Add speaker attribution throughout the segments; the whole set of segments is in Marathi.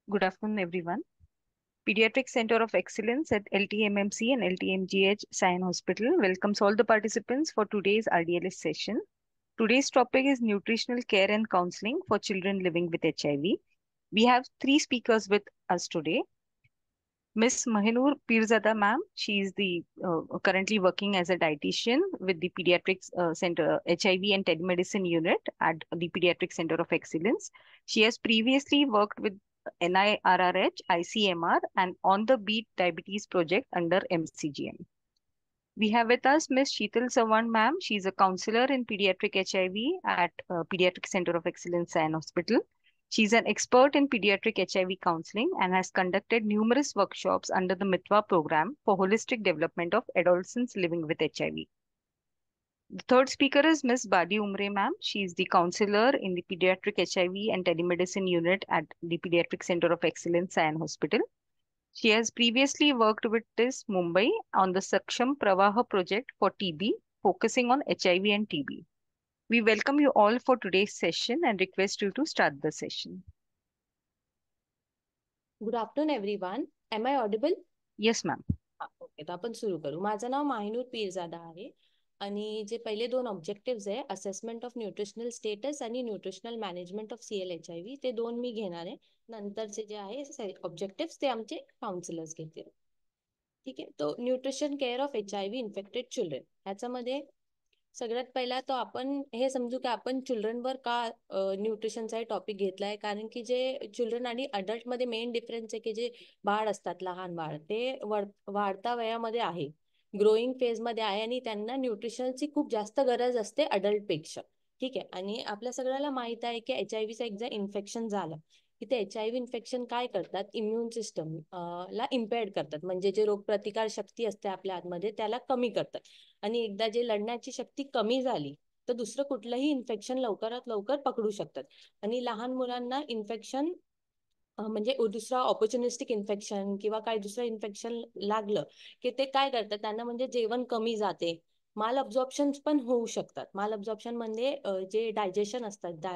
Speaker 1: Good afternoon, everyone. Pediatric Center of Excellence at LTMMC and LTMGH Sion Hospital welcomes all the participants for today's RDLS session. Today's topic is nutritional care and counseling for children living with HIV. We have three speakers with us today. Miss Mahinur Pirzada ma'am, she is the currently working as a dietitian with the Pediatrics Center HIV and Telemedicine Unit at the Pediatric Center of Excellence. She has previously worked with NIRRH, ICMR, and On the Beat Diabetes Project under MCGM. We have with us Miss Sheetal Sawan ma'am. She is a counselor in pediatric HIV at Pediatric Center of Excellence and Hospital. She is an expert in pediatric HIV counseling and has conducted numerous workshops under the MITWA program for holistic development of adolescents living with HIV. The third speaker is Miss Badi Umre ma'am. She is the counselor in the pediatric HIV and telemedicine unit at the Pediatric Center of Excellence and Hospital. She has previously worked with TIS Mumbai on the Saksham Pravaha project for TB, focusing on HIV and TB. We welcome you all for today's session and request you to start the session.
Speaker 2: Good afternoon everyone. Am I audible?
Speaker 1: Yes, ma'am.
Speaker 2: Okay, तर आपण सुरू करू. माझं नाव माहिनूर पीरजादा आहे आणि जे पहिले दोन ऑब्जेक्टिव्ह आहे, असेसमेंट ऑफ न्यूट्रिशनल स्टेटस आणि न्यूट्रिशनल मॅनेजमेंट ऑफ CLHIV, ते दोन मी घेणार आहे. नंतरचे जे आहे ऑब्जेक्टिव्ह ते आमचे काउन्सिलर्स घेतील. ठीक आहे. तो nutrition care of HIV infected children, ह्याच्यामध्ये सगळ्यात पहिला तो आपण हे समजू की आपण चिल्ड्रनवर का न्यूट्रिशनचा टॉपिक घेतलाय, कारण की जे चिल्ड्रन आणि अडल्ट मध्ये मेन डिफरन्स आहे की जे बाळ असतात, लहान बाळ, ते वाढता वयामध्ये आहे, ग्रोईंग फेज मध्ये आहे आणि त्यांना न्यूट्रिशनची खूप जास्त गरज असते अडल्ट पेक्षा. ठीक आहे. आणि आपल्या सगळ्याला माहित आहे की HIV एकदा इन्फेक्शन झालं की ते HIV इन्फेक्शन काय करतात, इम्युन सिस्टम ला इम्पेअर्ड करतात, म्हणजे जे रोगप्रतिकार शक्ती असते आपल्या आतमध्ये त्याला कमी करतात. आणि एकदा जे लढण्याची शक्ती कमी झाली तर दुसरं कुठलंही इन्फेक्शन लवकरात लवकर पकडू शकतात. आणि लहान मुलांना इन्फेक्शन म्हणजे दुसरा ऑपॉर्च्युनिस्टिक इन्फेक्शन किंवा काय दुसरं इन्फेक्शन लागलं की ते काय करतात, त्यांना म्हणजे जेवण कमी जाते, माल अब्झॉर्प्शन पण होऊ शकतात. माल अब्झॉर्प्शन म्हणजे जे डायजेशन असतात,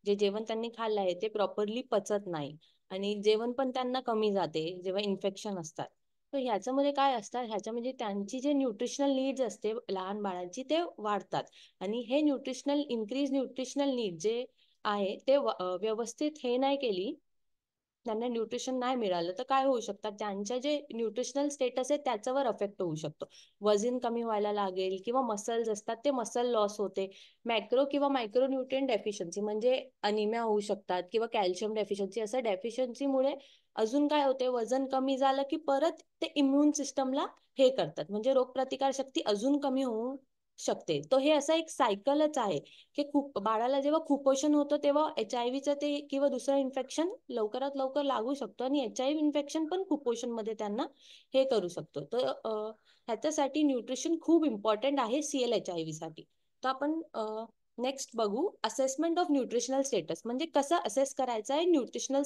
Speaker 2: जे जेवण त्यांनी खाल्लं आहे ते प्रॉपरली पचत नाही आणि जेवण पण त्यांना कमी जाते जेव्हा इन्फेक्शन असतात. तर ह्याच्यामध्ये काय असतात, ह्याच्यामध्ये त्यांची जे न्यूट्रिशनल नीड्स असते लहान बाळांची ते वाढतात. आणि हे इन्क्रीज न्यूट्रिशनल नीड जे आहे ते व्यवस्थित हे नाही केली, त्यांना न्यूट्रिशन नाही मिळालं तर काय होऊ शकतात, त्यांच्या जे न्यूट्रिशनल स्टेटस आहे त्याच्यावर अफेक्ट होऊ शकतो. वजन कमी व्हायला लागेल किंवा मसल्स असतात ते मसल लॉस होते. मॅक्रो किंवा मायक्रो न्यूट्रिएंट डेफिशियन्सी म्हणजे अनिमिया होऊ शकतात किंवा कॅल्शियम डेफिशियन्सी. असं डेफिशियन्सीमुळे अजून काय होते, वजन कमी झालं की परत ते इम्युन सिस्टमला हे करतात, म्हणजे रोगप्रतिकार शक्ती अजून कमी होऊ शकते. तो हे असं एक सायकलच आहे की खूप बाळाला जेव्हा कुपोषण होतं तेव्हा HIV ते किंवा दुसरं इन्फेक्शन लवकरात लवकर लागू शकतो आणि HIV इन्फेक्शन पण कुपोषण मध्ये त्यांना हे करू शकतो. तर ह्याच्यासाठी न्यूट्रिशन खूप इम्पॉर्टंट आहे CLHIV साठी. तर आपण नेक्स्ट बघू असेसमेंट ऑफ न्यूट्रिशनल स्टेटस, म्हणजे कसं असेस करायचं आहे न्यूट्रिशनल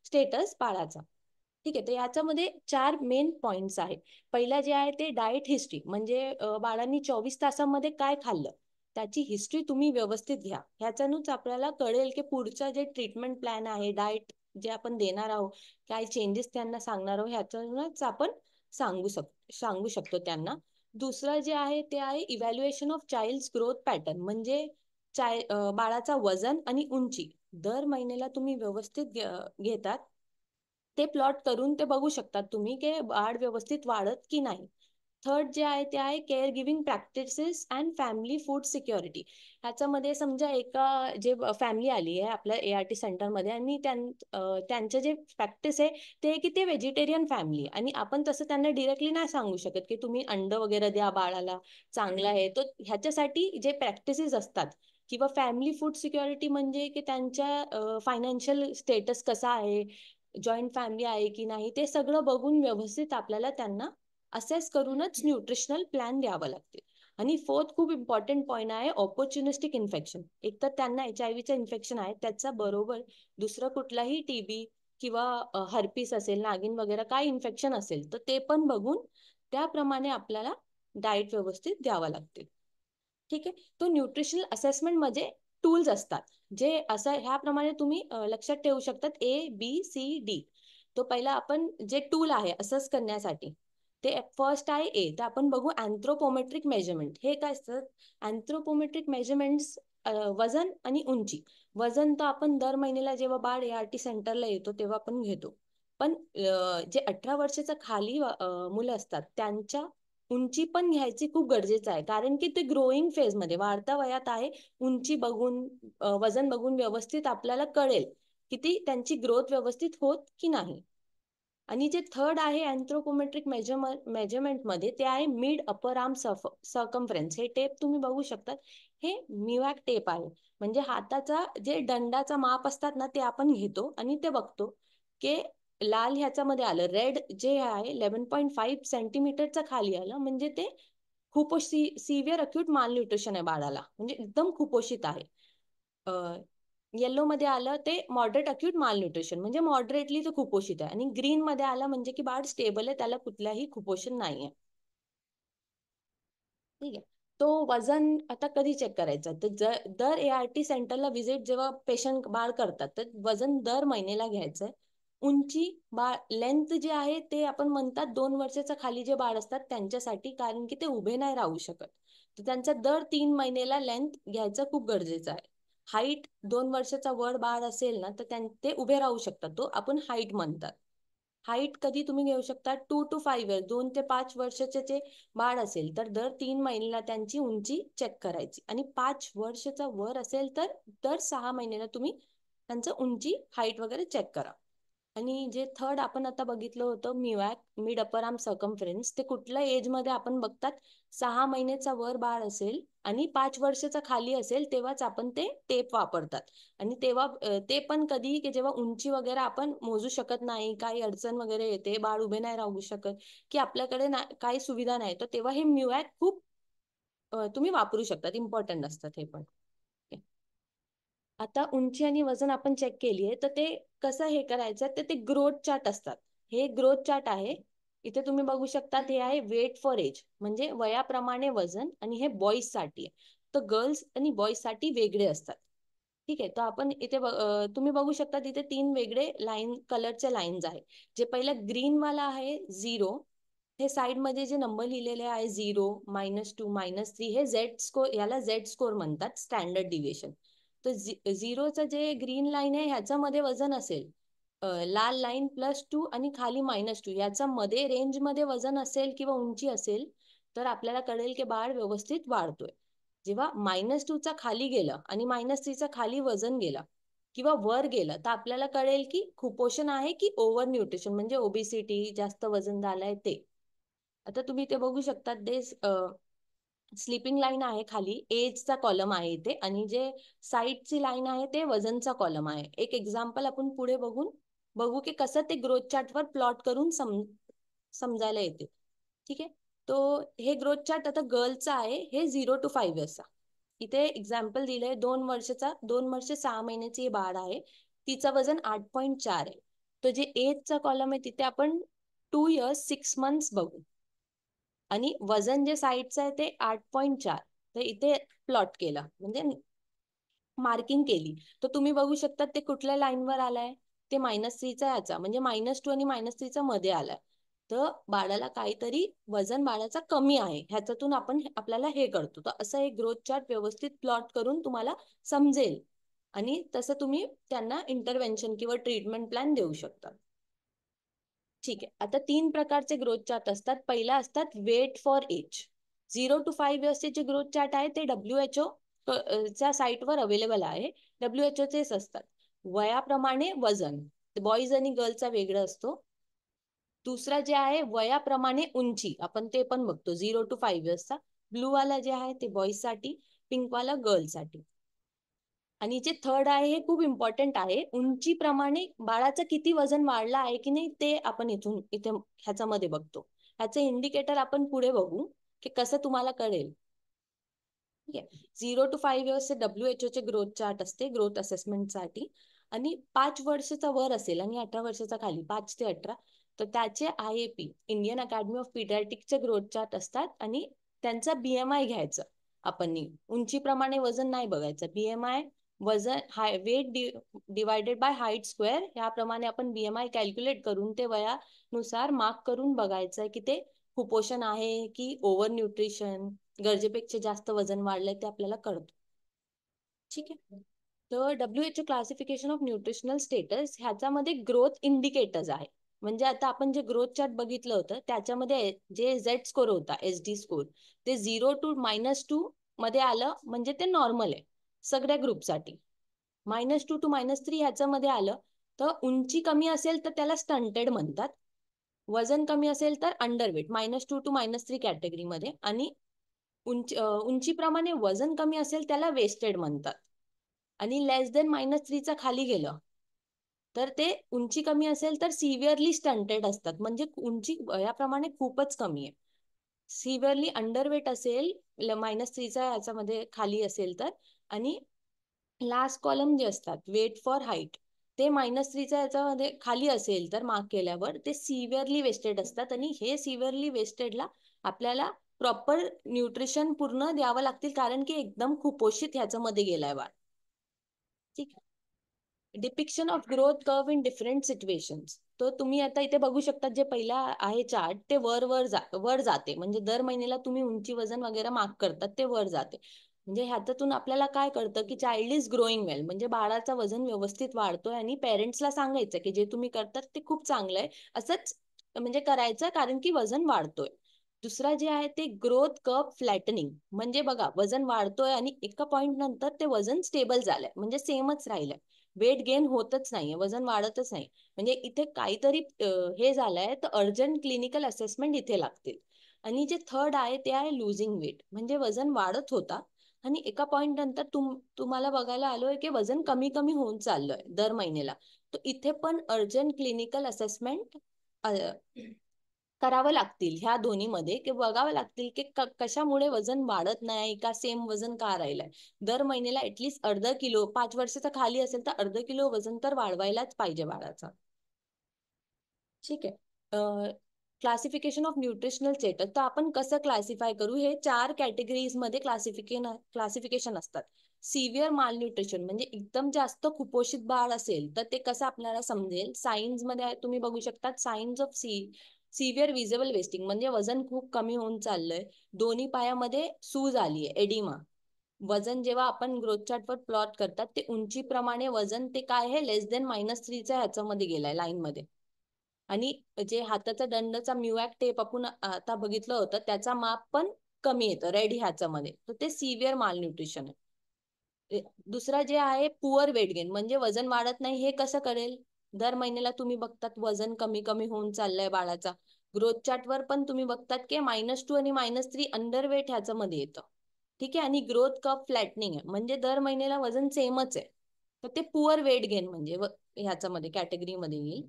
Speaker 2: स्टेटस बाळाचा. ठीक आहे. तर याच्यामध्ये 4 मेन पॉइंट्स आहेत. पहिला जे आहे ते डाएट हिस्ट्री, म्हणजे बाळांनी 24 तासामध्ये काय खाल्लं त्याची हिस्ट्री तुम्ही व्यवस्थित घ्या. ह्याच्यानंच आपल्याला कळेल की पुढचा जे ट्रीटमेंट प्लॅन आहे, डाएट जे आपण देणार आहोत, काय चेंजेस त्यांना सांगणार आहोत, ह्याच्यानंच आपण सांगू शकतो त्यांना. दुसरं जे आहे ते आहे evaluation of child growth pattern, म्हणजे बाळाचा वजन आणि उंची दर महिन्याला तुम्ही व्यवस्थित घेतात, ते प्लॉट करून ते बघू शकतात तुम्ही की बाळ व्यवस्थित वाढत की नाही. थर्ड जे आहे ते आहे care giving practices and family food security. ह्याच्यामध्ये समजा एका जे फॅमिली आली आहे आपल्या ART सेंटरमध्ये आणि त्यांचं जे प्रॅक्टिस आहे ते की ते व्हेजिटेरियन फॅमिली, आणि आपण तसं त्यांना डिरेक्टली नाही सांगू शकत की तुम्ही अंड वगैरे द्या बाळाला, चांगलं आहे. तर ह्याच्यासाठी जे प्रॅक्टिसेस असतात किंवा फॅमिली फूड सिक्युरिटी म्हणजे की त्यांच्या फायनान्शियल स्टेटस कसा आहे, जॉईंट फॅमिली आहे की नाही, ते सगळं बघून व्यवस्थित आपल्याला त्यांना असेस करूनच न्यूट्रिशनल प्लॅन द्यावा लागते. आणि फोर्थ खूप इम्पॉर्टंट पॉईंट आहे ऑपॉर्च्युनिस्टिक इन्फेक्शन. एक तर त्यांना HIV इन्फेक्शन आहे, त्याच्या बरोबर दुसरं कुठलाही TB किंवा हर्पीस असेल, नागिन वगैरे काय इन्फेक्शन असेल तर ते पण बघून त्याप्रमाणे आपल्याला डाएट व्यवस्थित द्यावा लागते. ठीक आहे. तो न्यूट्रिशनल असेसमेंट म्हणजे टूल्स असतात, जे असं ह्याप्रमाणे तुम्ही लक्षात ठेवू शकतात, ABCD. तो पहिला आपण जे टूल आहे असंच करण्यासाठी, ते फर्स्ट आहे ए. तर आपण बघू अँथ्रोपोमेट्रिक मेजरमेंट. हे काय असतं? अँथ्रोपोमेट्रिक मेजरमेंट्स, वजन आणि उंची. वजन तर आपण दर महिन्याला जेव्हा बाळ ART सेंटरला येतो तेव्हा आपण घेतो. पण जे 18 वर्षाच्या खाली मुलं असतात त्यांच्या उंची पण घ्यायची खूप गरजेचं आहे, कारण की ते ग्रोईंग फेजमध्ये वाढत्या वयात आहे. उंची बघून वजन बघून व्यवस्थित आपल्याला कळेल की ती त्यांची ग्रोथ व्यवस्थित होत की नाही. आणि जे थर्ड आहे अँथ्रोपोमेट्रिक मेजरमेंट मध्ये, ते आहे मिड अपर आर्म सर्कम्फरन्स. हे टेप तुम्ही बघू शकतात. हे म्युवॅक टेप आहे. म्हणजे हाताचा जे दंडाचा माप असतात ना, ते आपण घेतो आणि ते बघतो की लाल ह्याच्यामध्ये आलं, रेड जे आहे 11.5 सेंटीमीटरचा खाली आलं, म्हणजे ते सिव्हिअर अक्यूट माल न्यूट्रिशन आहे बाळाला, म्हणजे एकदम कुपोषित आहे. येलो मध्ये आलं ते मॉडरेट अक्यूट माल न्यूट्रिशन, म्हणजे मॉडरेटली तो कुपोषित आहे. आणि ग्रीन मध्ये आलं म्हणजे की बाळ स्टेबल आहे, त्याला कुठल्याही कुपोषण नाहीये. ठीक आहे. तो वजन आता कधी चेक करायचं? तर दर ART सेंटरला व्हिजिट जेव्हा पेशंट बाळ करतात, तर वजन दर महिन्याला घ्यायचंय. उंची बाळ लेंथ जे आहे ते आपण म्हणतात 2 वर्षाच्या खाली जे बाळ असतात त्यांच्यासाठी, कारण की ते उभे नाही राहू शकत. तर त्यांचा दर 3 महिन्याला लेंथ घ्यायचं खूप गरजेचं आहे. हाईट 2 वर्षाचा वर बाळ असेल ना, तर ते उभे राहू शकतात, तो आपण हाईट म्हणतात. हाईट कधी तुम्ही घेऊ शकता? 2 to 5 इयर्स, 2 ते 5 वर्षाचे जे बाळ असेल तर दर 3 महिन्याला त्यांची उंची चेक करायची. आणि 5 वर्षाचा वर असेल तर दर 6 महिन्याला तुम्ही त्यांचं उंची हाईट वगैरे चेक करा. आणि जे थर्ड आपण आता बघितलं होतं म्युवॅक मिड अपर आर्म सर्कम्फरन्स, ते कुठल्या एज मध्ये आपण बघतात? 6 महिन्याचा वर बाळ असेल आणि 5 वर्षाचा खाली असेल तेव्हाच आपण ते टेप वापरतात. आणि तेव्हा ते पण कधी की जेव्हा उंची वगैरे आपण मोजू शकत नाही, काही अडचण वगैरे येते, बाळ उभे नाही राहू शकत, की आपल्याकडे काही सुविधा नाही, तर तेव्हा हे म्युवॅक खूप तुम्ही वापरू शकतात. इम्पॉर्टंट असतात हे पण. आता उंची आणि वजन आपण चेक केली आहे, तर ते कसं हे करायचं? तर ते ग्रोथ चार्ट असतात. हे ग्रोथ चार्ट आहे. इथे तुम्ही बघू शकता, हे आहे वेट फॉर एज, म्हणजे वयाप्रमाणे वजन. आणि हे बॉईज साठी आहे. तर गर्ल्स आणि बॉईज साठी वेगळे असतात. ठीक आहे. तर आपण इथे तुम्ही बघू शकता, तिथे 3 वेगळे कलरचे लाईन्स आहे. जे पहिलं ग्रीन वाला आहे 0. हे साइड मध्ये जे नंबर लिहिलेले आहे 0, -2, -3, हे झेड स्कोर, याला झेड स्कोर म्हणतात, स्टँडर्ड डिव्हिएशन. तर 0चं जे ग्रीन लाईन आहे ह्याच्यामध्ये वजन असेल, लाल लाईन +2 आणि खाली -2, याचा मध्ये रेंज मध्ये वजन असेल किंवा उंची असेल, तर आपल्याला कळेल की बाळ व्यवस्थित वाढतोय. जेव्हा -2चा खाली गेलं आणि -3चा खाली वजन गेलं किंवा वर गेलं, तर आपल्याला कळेल की कुपोषण आहे की ओव्हर न्यूट्रिशन, म्हणजे ओबेसिटी, जास्त वजन झालंय ते. आता तुम्ही ते बघू शकता, ते स्लीपिंग लाईन आहे खाली, एजचा कॉलम आहे इथे, आणि जे साईडची लाईन आहे ते वजनचा कॉलम आहे. एक एक्झाम्पल आपण पुढे बघू की कसं ते ग्रोथ चार्टवर प्लॉट करून समजायला येते. ठीक आहे. तो हे ग्रोथ चार्ट आता गर्लचा आहे, हे 0 to 5 इयर्सचा. इथे एक्झाम्पल दिलंय, 2 वर्ष 6 महिन्याची बाळ आहे, तिचं वजन 8.4 आहे. तो जे एजचा कॉलम आहे तिथे आपण 2 years 6 months बघू. आणि वजन जे साईडचं आहे ते 8.4. तर इथे प्लॉट केलं, म्हणजे मार्किंग केली. तर तुम्ही बघू शकता ते कुठल्या लाईनवर आलाय? ते -3चा याचा, म्हणजे -2 आणि -3चा मध्ये आलाय. तर बाळाला काहीतरी वजन बाळाचा कमी आहे, ह्याच्यातून आपल्याला हे करतो. तर असं एक ग्रोथ चार्ट व्यवस्थित प्लॉट करून तुम्हाला समजेल, आणि तसं तुम्ही त्यांना इंटरव्हेन्शन किंवा ट्रीटमेंट प्लॅन देऊ शकता. ठीक आहे. आता 3 प्रकारचे ग्रोथ चार्ट असतात. पहिला असतात वेट फॉर एज. 0 to 5 इयर्सचे जे ग्रोथ चार्ट आहे ते WHO च्या साईटवर अवेलेबल आहे. WHO चेच असतात. वयाप्रमाणे वजन, बॉईज आणि गर्लचा वेगळा असतो. दुसरा जे आहे वयाप्रमाणे उंची, आपण ते पण बघतो 0 to 5 इयर्सचा. ब्लू वाला जे आहे ते बॉईज साठी, पिंक वाला गर्लसाठी. आणि जे थर्ड आहे हे खूप इम्पॉर्टंट आहे, उंचीप्रमाणे बाळाचं किती वजन वाढलं आहे की नाही ते आपण इथे ह्याच्यामध्ये बघतो. ह्याचं इंडिकेटर आपण पुढे बघू की कसं तुम्हाला कळेल. ठीक आहे. 0 to 5 इयर्सचे WHO चे ग्रोथ चार्ट असते ग्रोथ असेसमेंटसाठी. आणि 5 वर्षाचा वर असेल आणि 18 वर्षाचा खाली, 5 ते 18, तर त्याचे IAP, इंडियन अकॅडमी ऑफ पिडियाट्रिक्सचे ग्रोथ चार्ट असतात. आणि त्यांचा BMI घ्यायचं आपण, उंचीप्रमाणे वजन नाही बघायचं. BMI वजन weight divided by height square ह्याप्रमाणे आपण BMI कॅल्क्युलेट करून ते वयानुसार मार्क करून बघायचं की ते कुपोषण आहे की ओव्हर न्यूट्रिशन, गरजेपेक्षा जास्त वजन वाढलंय ते आपल्याला कळतं. ठीक आहे. तर WHO classification of nutritional status ह्याच्यामध्ये ग्रोथ इंडिकेटर्स आहे. म्हणजे आता आपण जे ग्रोथ चार्ट बघितलं होतं त्याच्यामध्ये जे Z स्कोर होता, SD स्कोर, ते 0 to -2 मध्ये आलं म्हणजे ते नॉर्मल आहे सगळ्या ग्रुपसाठी. -2 to -3 ह्याच्यामध्ये आलं तर उंची कमी असेल तर त्याला स्टंटेड म्हणतात. वजन कमी असेल तर अंडरवेट, -2 to -3 कॅटेगरीमध्ये. आणि उंचीप्रमाणे वजन कमी असेल त्याला वेस्टेड म्हणतात. आणि लेस देन -3चा खाली गेलं तर ते उंची कमी असेल तर सिव्हिअरली स्टंटेड असतात, म्हणजे उंची याप्रमाणे खूपच कमी आहे. सिव्हिअरली अंडरवेट असेल -3चा याच्यामध्ये खाली असेल तर. आणि लास्ट कॉलम जे असतात वेट फॉर हाईट, ते -3चा याच्यामध्ये खाली असेल तर मार्क केल्यावर ते सिव्हिअरली वेस्टेड असतात. आणि हे सिव्हिअरली वेस्टेडला आपल्याला प्रॉपर न्यूट्रिशन पूर्ण द्यावं लागतील, कारण की एकदम कुपोषित ह्याच्यामध्ये गेलाय बाळ. ठीक आहे. Depiction of growth curve in different situations. तो तुम्ही आता इथे बघू शकता, जे पहिला आहे चार्ट ते वर जाते, म्हणजे दर महिन्याला तुम्ही उंची वजन वगैरे मार्क करतात ते वर जाते. म्हणजे ह्याच्यातून आपल्याला काय कळतं की चाइल्ड इज ग्रोईंग वेल, म्हणजे बाळाचा वजन व्यवस्थित वाढतोय. आणि पेरेंट्सला सांगायचं की जे तुम्ही करतात ते खूप चांगलं आहे, असंच म्हणजे करायचं, कारण की वजन वाढतोय. दुसरा जे आहे ते ग्रोथ कर्व फ्लॅटनिंग, म्हणजे बघा वजन वाढतोय आणि एका पॉइंट नंतर ते वजन स्टेबल झालंय, म्हणजे सेमच राहिलंय. वेट गेन होतच नाही, वजन वाढतच नाही. म्हणजे इथे काहीतरी हे झालंय, तर अर्जंट क्लिनिकल असेसमेंट इथे लागतील. आणि जे थर्ड आहे ते आहे लुझिंग वेट, म्हणजे वजन वाढत होता आणि एका पॉइंट नंतर तुम्हाला बघायला आलोय की वजन कमी कमी होऊन चाललंय दर महिन्याला. तर इथे पण अर्जंट क्लिनिकल असेसमेंट करावं लागतील ह्या दोन्हीमध्ये, की बघावं लागतील की कशामुळे वजन वाढत नाही का, सेम वजन का राहिलंय. दर महिन्याला ऍटलीस्ट अर्धा किलो, 5 वर्षाचा खाली असेल तर अर्धा किलो वजन तर वाढवायलाच पाहिजे बाळाचा. ठीक आहे. क्लासिफिकेशन ऑफ न्यूट्रिशनल स्टेटस, तर आपण कसं क्लासिफाय करू, हे 4 कॅटेगरीज मध्ये क्लासिफिकेशन असतात. सिव्हिअर मालन्यूट्रिशन, म्हणजे एकदम जास्त कुपोषित बाळ असेल तर ते कसं आपल्याला समजेल. सायन्स मध्ये तुम्ही बघू शकता, science of severe visible wasting, म्हणजे वजन खूप कमी होऊन चाललंय, दोन्ही पायामध्ये सूज आलीये, एडिमा. वजन जेव्हा आपण ग्रोथ चार्टवर प्लॉट करतात ते उंचीप्रमाणे वजन ते काय आहे, लेस देन -3च्या ह्याच्यामध्ये गेलाय लाईन मध्ये. आणि जे हाताचा दंडचा म्युॲक टेप आपण आता बघितलं होतं त्याचा माप पण कमी येतं रेड ह्याच्यामध्ये, तर ते सिव्हिअर मालन्यूट्रिशन आहे. दुसरा जे आहे पुअर वेट गेन, म्हणजे वजन वाढत नाही, हे कसं करेल. दर महिन्याला तुम्ही बघतात वजन कमी कमी होऊन चाललंय बाळाचा. ग्रोथ चार्टवर पण तुम्ही बघतात की -2 आणि -3 अंडरवेट ह्याच्यामध्ये येतं. ठीक आहे. आणि ग्रोथ कर्व फ्लॅटनिंग आहे, म्हणजे दर महिन्याला वजन सेमच आहे. तर ते पुअर वेट गेन म्हणजे ह्याच्यामध्ये कॅटेगरीमध्ये येईल.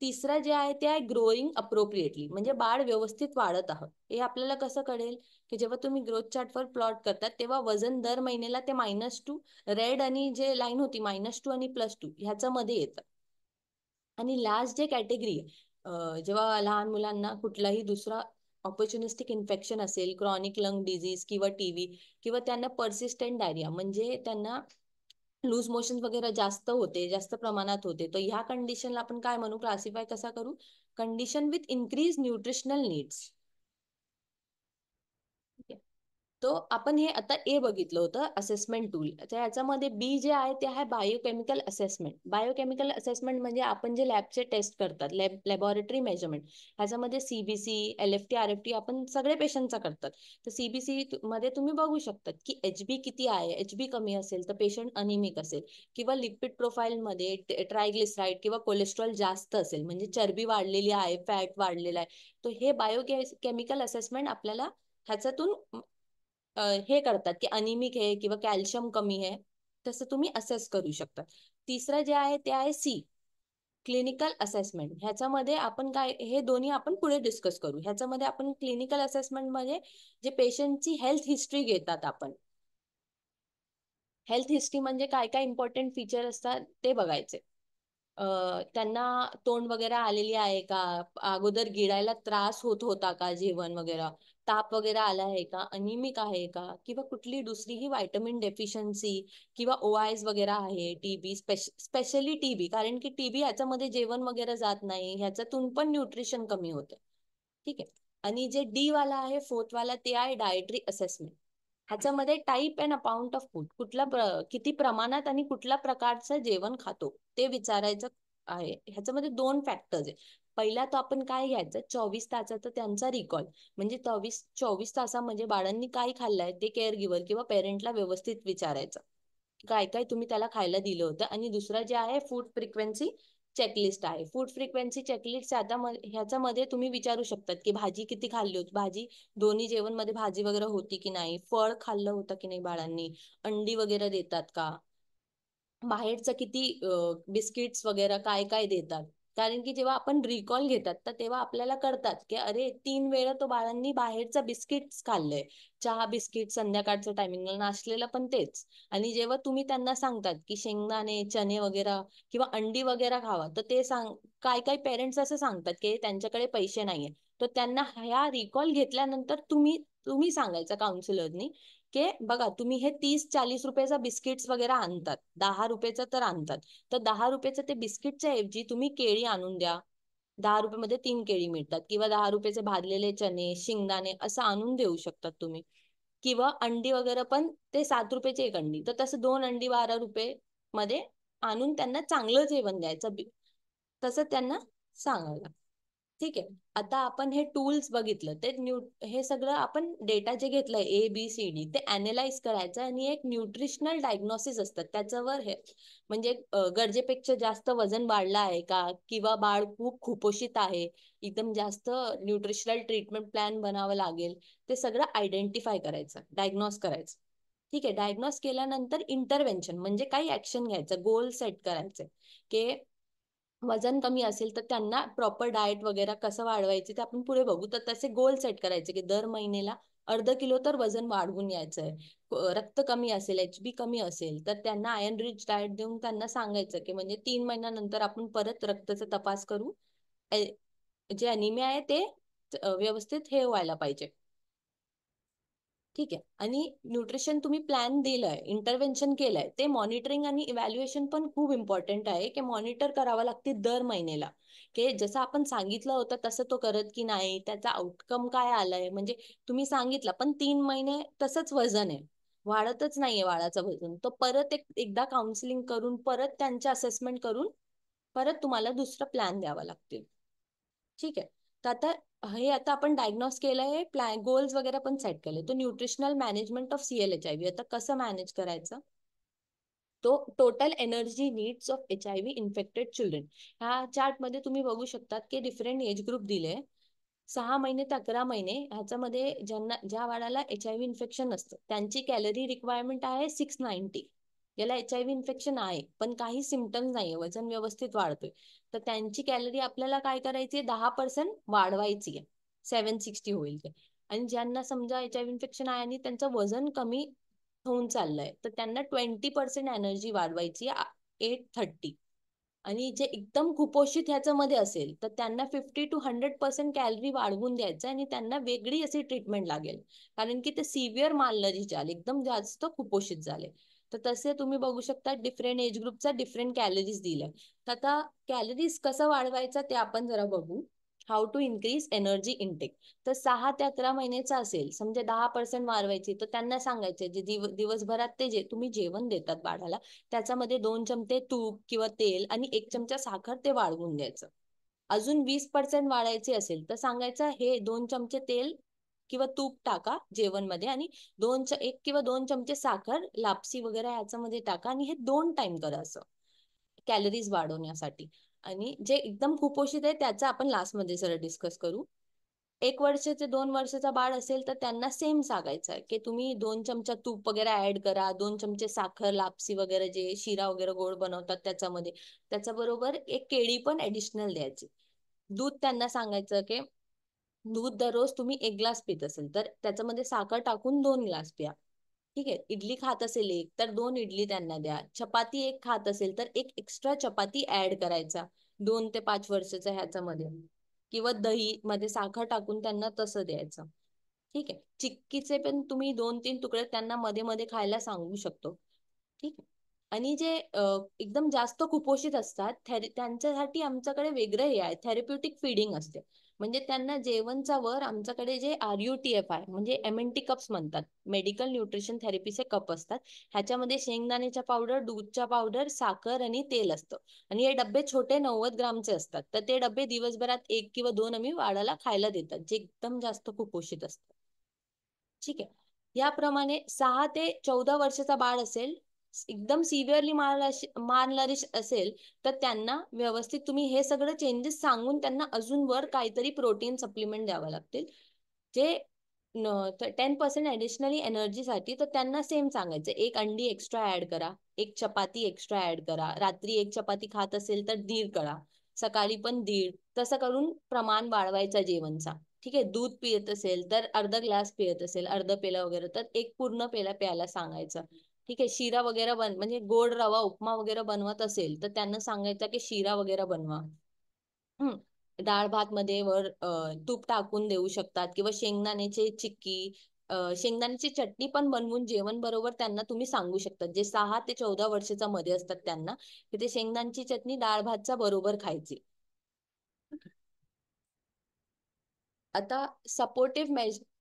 Speaker 2: तिसरं जे आहे ते आहे ग्रोईंग अप्रोप्रिएटली, म्हणजे बाळ व्यवस्थित वाढत आहोत. हे आपल्याला कसं कळेल की जेव्हा तुम्ही ग्रोथ चार्टवर प्लॉट करतात तेव्हा वजन दर महिन्याला ते -2 रेड आणि जे लाईन होती -2 आणि +2 ह्याच्यामध्ये येतं. आणि लास्ट जे कॅटेगरी जेव्हा लहान मुलांना कुठलाही दुसरा ऑपॉर्च्युनिस्टिक इन्फेक्शन असेल, क्रॉनिक लंग डिझीज किंवा TB, किंवा त्यांना पर्सिस्टंट डायरिया, म्हणजे त्यांना लूज मोशन वगैरे जास्त होते, जास्त प्रमाणात होते, तर ह्या कंडिशनला आपण काय म्हणू, क्लासिफाय कसा करू, condition with increase nutritional needs. तो आपण हे आता ए बघितलं होतं असेसमेंट टूल. तर याच्यामध्ये बी जे आहे ते आहे बायोकेमिकल असेसमेंट. बायोकेमिकल असेसमेंट म्हणजे आपण जे लॅबचे टेस्ट करतात, लॅबोरेटरी मेजरमेंट, ह्याच्यामध्ये CBC, LFT, RFT आपण सगळे पेशंटचा करतात. तर CBC मध्ये तुम्ही बघू शकतात की HB किती आहे, HB कमी असेल तर पेशंट अनिमिक असेल, किंवा लिपिड प्रोफाईल मध्ये ट्रायग्लिसराईड किंवा कोलेस्ट्रॉल जास्त असेल, म्हणजे चरबी वाढलेली आहे, फॅट वाढलेला आहे. तर हे बायोकेमिकल असेसमेंट आपल्याला ह्याच्यातून हे करतात की अनिमिक आहे किंवा कॅल्शियम कमी आहे, तसं तुम्ही असेस करू शकता. तिसरं जे आहे ते आहे C, क्लिनिकल असेसमेंट. ह्याच्यामध्ये आपण काय, हे दोन्ही आपण पुढे डिस्कस करू. ह्याच्यामध्ये आपण क्लिनिकल असेसमेंट मध्ये जे पेशंटची हेल्थ हिस्ट्री घेतात आपण. हेल्थ हिस्ट्री म्हणजे काय काय इम्पॉर्टंट फीचर असतात ते बघायचे. त्यांना तोंड वगैरे आलेली आहे का, अगोदर गिळायला त्रास होत होता का जेवण वगैरे, ताप वगैरे आला आहे का, अनिमिक आहे का, किंवा कुठली दुसरीही व्हायटमिन डेफिशियन्सी किंवा ओआयस वगैरे आहे, टीबी, स्पेशली टीबी, कारण की टीबी ह्याच्यामध्ये जेवण वगैरे जात नाही, ह्याच्यातून पण न्यूट्रिशन कमी होते. ठीक आहे. आणि जे डी वाला आहे, फोर्थ वाला, ते आहे डायटरी असेसमेंट. ह्याच्यामध्ये type and amount of food, किती प्रमाणात आणि कुठल्या प्रकारचं जेवण खातो ते विचारायचं आहे. ह्याच्यामध्ये दोन फॅक्टर्स आहे. पहिला तो आपण काय घ्यायचं, 24 तासाचा त्यांचा रिकॉल, म्हणजे 24 तासामध्ये बाळांनी काय खाल्लंय ते केअर गिव्हर किंवा पेरेंटला व्यवस्थित विचारायचं, काय काय तुम्ही त्याला खायला दिलं होतं. आणि दुसरं जे आहे फूड फ्रिक्वेन्सी चेकलिस्ट आहे. फूड फ्रिक्वेन्सी चेकलिस्ट ह्याच्यामध्ये तुम्ही विचारू शकतात की भाजी किती खाल्ली होती, भाजी दोन्ही जेवण मध्ये भाजी वगैरे होती की नाही, फळ खाल्लं होतं की नाही बाळांनी, अंडी वगैरे देतात का, बाहेरचं किती बिस्किट्स वगैरे काय काय देतात. कारण की जेव्हा आपण रिकॉल घेतात तर तेव्हा आपल्याला कळतात की अरे 3 वेळा तो बाळांनी बाहेरचं बिस्किट्स खाल्लंय, चहा बिस्किट, संध्याकाळचं टायमिंगला नाश्तेला पण तेच. आणि जेव्हा तुम्ही त्यांना सांगतात की शेंगदाणे, चणे वगैरे किंवा अंडी वगैरे खावा, तर ते काय काय पेरेंट्स असं सांगतात की त्यांच्याकडे पैसे नाहीये. तर त्यांना ह्या रिकॉल घेतल्यानंतर तुम्ही तुम्ही सांगायचं काउन्सिलरनी की बघा तुम्ही हे 30-40 रुपयाचा बिस्किट्स वगैरे आणतात, 10 रुपयाचं तर आणतात, तर 10 रुपयाचं ते बिस्किटच्या ऐवजी तुम्ही केळी आणून द्या. 10 रुपयामध्ये 3 केळी मिळतात, किंवा 10 रुपयाचे भाजलेले चणे, शेंगदाणे असं आणून देऊ शकतात तुम्ही. किंवा अंडी वगैरे पण ते 7 रुपयाची एक अंडी, तर तसं 2 अंडी 12 रुपये मध्ये आणून त्यांना चांगलं जेवण द्यायचं. तसं त्यांना सांगायला. ठीक आहे. आता आपण हे टूल्स बघितलं, हे सगळं आपण डेटा जे घेतलंय ABCD ते अॅनालाइज करायचं, आणि एक न्यूट्रिशनल डायग्नोसिस असतात त्याच्यावर हे, म्हणजे गरजेपेक्षा जास्त वजन वाढलं आहे का, किंवा बाळ खूप कुपोषित आहे, एकदम जास्त न्यूट्रिशनल ट्रीटमेंट प्लॅन बनावं लागेल, ते सगळं आयडेंटिफाय करायचं, डायग्नोस करायचं. ठीक आहे. डायग्नोस केल्यानंतर इंटरव्हेन्शन म्हणजे काही ऍक्शन घ्यायचं, गोल सेट करायचे की वजन कमी असेल तर त्यांना प्रॉपर डाएट वगैरे कसं वाढवायचे ते आपण पुढे बघू. तर तसे गोल सेट करायचे की दर महिन्याला अर्धा किलो तर वजन वाढवून यायचंय. रक्त कमी असेल, HB कमी असेल तर त्यांना आयर्न रिच डाएट देऊन त्यांना सांगायचं की म्हणजे 3 महिन्यानंतर आपण परत रक्ताचा तपास करू. जे अनिमिया आहे ते व्यवस्थित हे व्हायला पाहिजे. ठीक आहे. आणि न्यूट्रिशन तुम्ही प्लॅन दिलंय, इंटरव्हेन्शन केलंय, ते मॉनिटरिंग आणि इव्हॅल्युएशन पण खूप इम्पॉर्टंट आहे की मॉनिटर करावं लागते दर महिन्याला, की जसं आपण सांगितलं होतं तसं तो करत की नाही, त्याचा आउटकम काय आलाय. म्हणजे तुम्ही सांगितलं पण 3 महिने तसंच वजन आहे, वाढतच नाहीये बाळाचं वजन, तो परत एकदा काउन्सिलिंग करून परत त्यांचे असेसमेंट करून परत तुम्हाला दुसरं प्लॅन द्यावा लागतील. ठीक आहे. तर आता आपण डायग्नोस केलंय, प्लॅन गोल्स वगैरे पण सेट केले. तो न्यूट्रिशनल मॅनेजमेंट ऑफ CLHIV आता कसं मॅनेज करायचं, तो total energy needs of HIV infected children. ह्या चार्ट मध्ये तुम्ही बघू शकतात की डिफरंट एज ग्रुप दिले, 6 महिने ते 11 महिने. ह्याच्यामध्ये ज्या बाळाला HIV इन्फेक्शन असतं त्यांची कॅलरी रिक्वायरमेंट आहे 690. याला HIV इन्फेक्शन आहे पण काही सिमटम्स नाहीये, वजन व्यवस्थित वाढतोय, तर त्यांची कॅलरी आपल्याला काय करायची, 10% वाढवायची आहे, 760 होईल ते. आणि ज्यांना समजा HIV इन्फेक्शन आहे आणि त्यांचं वजन कमी होऊन चाललंय, तर त्यांना 20% एनर्जी वाढवायची, 830. आणि जे एकदम कुपोषित ह्याच्यामध्ये असेल तर त्यांना 50 to 100% कॅलरी वाढवून द्यायचं, आणि त्यांना वेगळी अशी ट्रीटमेंट लागेल, कारण की ते सिव्हिअर मालनरिश झाले, एकदम जास्त कुपोषित झाले. तर तसे तुम्ही बघू शकता डिफरंट एज ग्रुपचा डिफरंट कॅलरीज दिल्या. तर आता कॅलरीज कसं वाढवायचं ते आपण जरा बघू. How to increase energy intake. तर 6 ते 11 महिन्याचा असेल, समजा 10% वाढवायची, तर त्यांना सांगायचे जे दिवसभरात ते जे तुम्ही जेवण देतात बाळाला, त्याच्यामध्ये 2 चमचे तूप किंवा तेल आणि 1 चमचा साखर ते वाढवून द्यायचं. अजून 20% वाढायचे असेल तर सांगायचं हे 2 चमचे तेल किंवा तूप टाका जेवणमध्ये, आणि 1 किंवा 2 चमचे साखर, लापसी वगैरे याच्यामध्ये टाका, आणि हे 2 टाइम करा असं कॅलरीज वाढवण्यासाठी. आणि जे एकदम कुपोषित आहे त्याचं आपण लास्ट मध्ये सर डिस्कस करू. 1 वर्ष ते 2 वर्षाचा बाळ असेल तर त्यांना सेम सांगायचं आहे की तुम्ही 2 चमचा तूप वगैरे ऍड करा, 2 चमचे साखर, लापसी वगैरे जे शिरा वगैरे गोड बनवतात त्याच्यामध्ये, त्याच्याबरोबर एक केळी पण ऍडिशनल द्यायची. दूध त्यांना सांगायचं की दूध दररोज तुम्ही 1 ग्लास पित असेल तर त्याच्यामध्ये साखर टाकून 2 ग्लास प्या. ठीक आहे, इडली खात असेल एक तर 2 इडली त्यांना द्या. चपाती एक खात असेल तर एक एक्स्ट्रा चपाती ऍड करायचा 2 ते 5 वर्षाच्या ह्याच्यामध्ये, किंवा दही मध्ये साखर टाकून त्यांना तसं द्यायचं. ठीक आहे, चिक्कीचे पण तुम्ही 2-3 तुकडे त्यांना मध्ये मध्ये खायला सांगू शकतो. ठीक आहे. आणि जे एकदम जास्त कुपोषित असतात त्यांच्यासाठी आमच्याकडे वेगळं हे आहे, थेरप्युटिक फीडिंग असते. म्हणजे त्यांना जेवणचा वर आमच्याकडे जे RUTF आहे, म्हणजे MNT कप्स म्हणतात, मेडिकल न्यूट्रिशन थेरपीचे कप असतात. ह्याच्यामध्ये शेंगदाण्याच्या पावडर, दूधच्या पावडर, साखर आणि तेल असतं. आणि हे डबे छोटे 90 ग्रामचे असतात. तर ते डबे दिवसभरात 1 किंवा 2 आम्ही बाळाला खायला देतात, जे एकदम जास्त कुपोषित असतं. ठीक आहे. याप्रमाणे 6 ते 14 वर्षाचा बाळ असेल, एकदम सिव्हिअरली मालनरिश असेल, तर त्यांना व्यवस्थित तुम्ही हे सगळं चेंजेस सांगून त्यांना अजून वर काहीतरी प्रोटीन सप्लिमेंट द्यावं लागतील, जे 10% ऍडिशनली एनर्जीसाठी. तर त्यांना सेम सांगायचं, एक अंडी एक्स्ट्रा ऍड करा, एक चपाती एक्स्ट्रा ऍड करा, रात्री एक चपाती खात असेल तर 1.5 करा, सकाळी पण 1.5, तसं करून प्रमाण वाढवायचं जेवणचा. ठीक आहे, दूध पियत असेल तर अर्धा ग्लास पियत असेल, अर्ध पेला वगैरे, तर एक पूर्ण पेला प्यायला सांगायचं. ठीक आहे, शिरा वगैरे म्हणजे गोड रवा उपमा वगैरे बनवत असेल तर त्यांना सांगायचं की शिरा वगैरे बनवा. डाळ भात मध्ये वर तूप टाकून देऊ शकतात, किंवा शेंगदाण्याची चिक्की, शेंगदाण्याची चटणी पण बनवून जेवण बरोबर त्यांना तुम्ही सांगू शकता. जे 6 ते 14 वर्षाच्या मध्ये असतात त्यांना, की ते शेंगदाण्याची चटणी डाळ भातच्या बरोबर खायची. आता सपोर्टिव्ह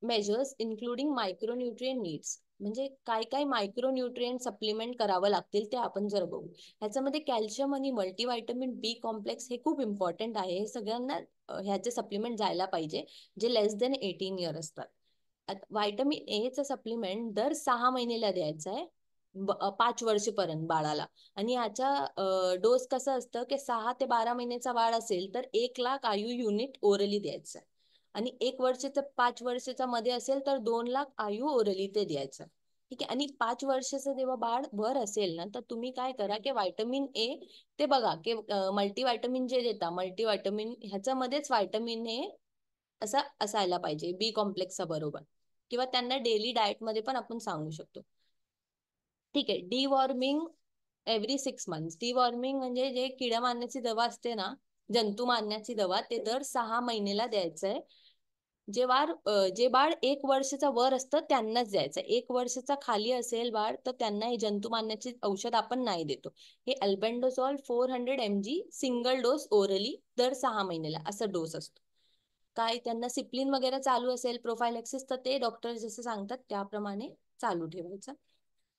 Speaker 2: मेजर्स इन्क्लुडिंग मायक्रोन्यूट्रिएंट नीड्स, म्हणजे काय काय मायक्रोन्यूट्रिएंट सप्लिमेंट करावं लागतील ते आपण जर बघू. ह्याच्यामध्ये कॅल्शियम आणि मल्टीव्हिटॅमिन बी कॉम्प्लेक्स हे खूप इम्पॉर्टंट आहे. हे सगळ्यांना ह्याचे सप्लिमेंट जायला पाहिजे, जे लेस देन 18 इयर असतात. व्हायटमिन ए चं सप्लिमेंट दर 6 महिन्याला द्यायचं आहे, 5 वर्षपर्यंत बाळाला. आणि ह्याचा डोस कसं असतं की 6 ते 12 महिन्याचा बाळ असेल तर 1 लाख IU युनिट ओरली द्यायचं आहे. आणि 1 वर्षाचं 5 वर्षाच्या मध्ये असेल तर 2 लाख IU ओरली ते द्यायचं. ठीक आहे. आणि 5 वर्षाचं जेव्हा बाळ वर असेल ना, तर तुम्ही काय करा की व्हायटमिन ए ते बघा की मल्टीव्हिटॅमिन जे देता, मल्टीव्हिटॅमिन ह्याच्यामध्येच व्हायटमिन ए असा असायला पाहिजे बी कॉम्प्लेक्सचा बरोबर. किंवा त्यांना डेली डाएट मध्ये पण आपण सांगू शकतो. ठीक आहे, डिवॉर्मिंग एव्हरी 6 मंथ्स. डिवॉर्मिंग म्हणजे जे किडा मारण्याची दवा असते ना, जंतू मारण्याची दवा, ते दर 6 महिन्याला द्यायचंय. जे बाळ 1 वर्षाचा वर असतं त्यांनाच द्यायचं. 1 वर्षाचा खाली असेल बाळ तर त्यांना हे जंतू मारण्याचे औषध आपण नाही देतो. हे अल्बेंडोझॉल 400 mg सिंगल डोस ओरली दर 6 महिन्याला असा डोस असतो. काय त्यांना सिप्लिन वगैरे चालू असेल प्रोफायलॅक्सिस, तर ते डॉक्टर जसं सांगतात त्याप्रमाणे चालू ठेवायचं.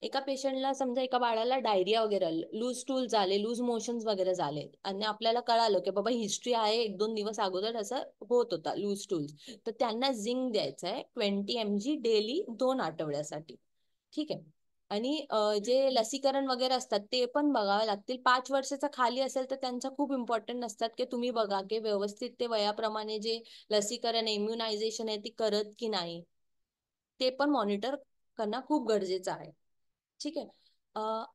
Speaker 2: एका पेशंटला समजा एका बाळाला डायरिया वगैरे, लूज स्टूल झाले, लूज मोशन्स वगैरे झाले, आणि आपल्याला कळालं की बाबा हिस्ट्री आहे, 1-2 दिवस अगोदर असं होत होता लूज स्टूल, तर त्यांना झिंक द्यायचं आहे 20 mg डेली 2 आठवड्यासाठी. ठीक आहे. आणि जे लसीकरण वगैरे असतात ते पण बघावे लागतील. 5 वर्षाचा खाली असेल तर त्यांचा खूप इम्पॉर्टंट असतात की तुम्ही बघा की व्यवस्थित ते वयाप्रमाणे जे लसीकरण इम्युनायझेशन आहे ती करत की नाही, ते पण मॉनिटर करणं खूप गरजेचं आहे. ठीक आहे.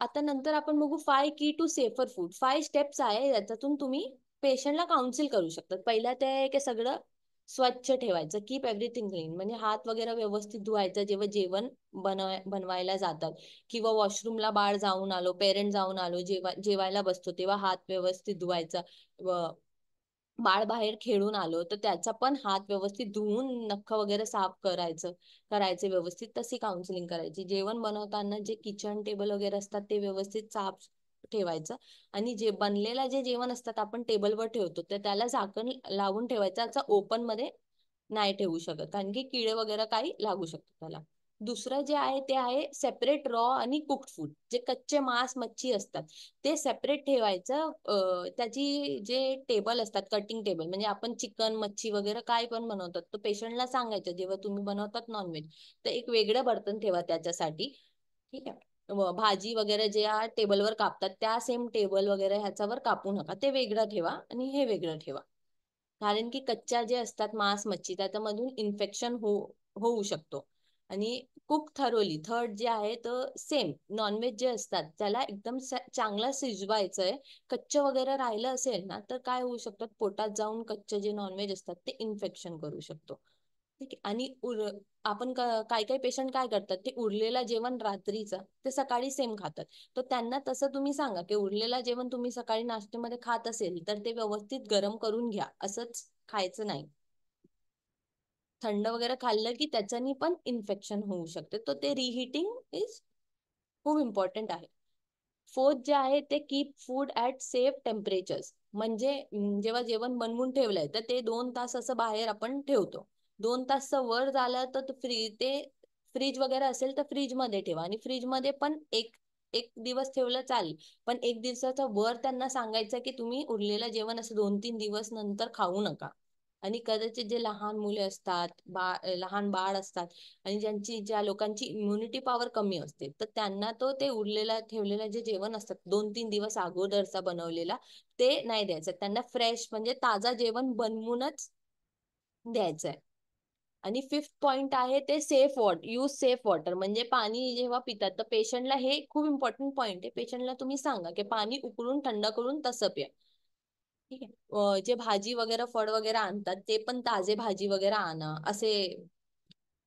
Speaker 2: आता नंतर आपण बघू 5 की टू सेफर फूड. 5 स्टेप्स आहे, याच्यातून तुम्ही पेशंटला काउन्सिल करू शकतात. पहिला ते आहे की सगळं स्वच्छ ठेवायचं, कीप एव्हरीथिंग क्लीन, म्हणजे हात वगैरे व्यवस्थित धुवायचं जेव्हा जेवण बनवायला जातात, किंवा वॉशरूमला बाळ जाऊन आलो, पेरेंट जाऊन आलो, जेवायला बसतो तेव्हा हात व्यवस्थित धुवायचा. बाळ बाहेर खेळून आलो तर त्याचा पण हात व्यवस्थित धुवून नख वगैरे साफ करायचे व्यवस्थित. तशी काउन्सिलिंग करायची. जेवण बनवताना जे किचन टेबल वगैरे असतात ते व्यवस्थित साफ ठेवायचं. आणि जे बनलेला जे जेवण असतात आपण टेबलवर ठेवतो तर त्याला झाकण लावून ठेवायचं, असं ओपन मध्ये नाही ठेवू शकत, कारण की किडे वगैरे काही लागू शकतात त्याला. दुसरं जे आहे ते आहे सेपरेट रॉ आणि कुक्ड फूड. जे कच्चे मांस मच्छी असतात ते सेपरेट ठेवायचं. त्याची जे टेबल असतात, कटिंग टेबल, म्हणजे आपण चिकन मच्छी वगैरे काय पण बनवतात, तर पेशंटला सांगायचं जेव्हा तुम्ही बनवतात नॉनव्हेज तर एक वेगळं बर्तन ठेवा त्याच्यासाठी. ठीक आहे. भाजी वगैरे जे टेबलवर कापतात त्या सेम टेबल वगैरे ह्याच्यावर कापू नका, ते वेगळं ठेवा आणि हे वेगळं ठेवा. कारण की कच्च्या जे असतात मांस मच्छी त्याच्यामधून इन्फेक्शन होऊ शकतो. आणि कुक थरोली, थर्ड जे आहे तर सेम नॉनव्हेज जे असतात त्याला एकदम चांगला शिजवायचंय. कच्च वगैरे राहिलं असेल ना तर काय होऊ शकतात, पोटात जाऊन कच्चे जे नॉनव्हेज असतात ते इन्फेक्शन करू शकतो. ठीक आहे. आणि आपण काही काही पेशंट काय करतात, ते उरलेलं जेवण रात्रीचं ते सकाळी सेम खातात. तर त्यांना तसं तुम्ही सांगा की उरलेलं जेवण तुम्ही सकाळी नाश्त्यामध्ये खात असेल तर ते व्यवस्थित गरम करून घ्या, असंच खायचं नाही. थंड वगैरे खाल्लं की त्याच्यानी पण इन्फेक्शन होऊ शकते. तर ते रिहीटिंग इज खूप इम्पॉर्टंट आहे. फोर्थ जे आहे ते keep food at safe temperatures. म्हणजे जेव्हा जेवण बनवून ठेवलंय तर ते 2 तास असं बाहेर आपण ठेवतो. 2 तास वर झालं तर ते फ्रीज वगैरे असेल तर फ्रीज मध्ये ठेवा. आणि फ्रीज मध्ये पण एक एक दिवस ठेवलं चालेल. पण एक दिवसाचा वर त्यांना सांगायचं की तुम्ही उरलेलं जेवण असं 2-3 दिवस नंतर खाऊ नका. आणि कदाचित जे लहान मुले असतात, लहान बाळ असतात, आणि ज्या लोकांची इम्युनिटी पॉवर कमी असते, तर त्यांना तो ते उरलेला ठेवलेला जे जेवण असतात 2-3 दिवस अगोदरचा बनवलेला, ते नाही द्यायचं. त्यांना फ्रेश म्हणजे ताजा जेवण बनवूनच द्यायचंय. आणि फिफ्थ पॉइंट आहे ते safe water, use safe water. म्हणजे पाणी जेव्हा पितात तर पेशंटला, हे खूप इम्पॉर्टंट पॉइंट आहे, पेशंटला तुम्ही सांगा की पाणी उकळून थंड करून तसं प्या. ठीक आहे. जे भाजी वगैरे फळ वगैरे आणतात ते पण ताजे भाजी वगैरे आणा. असे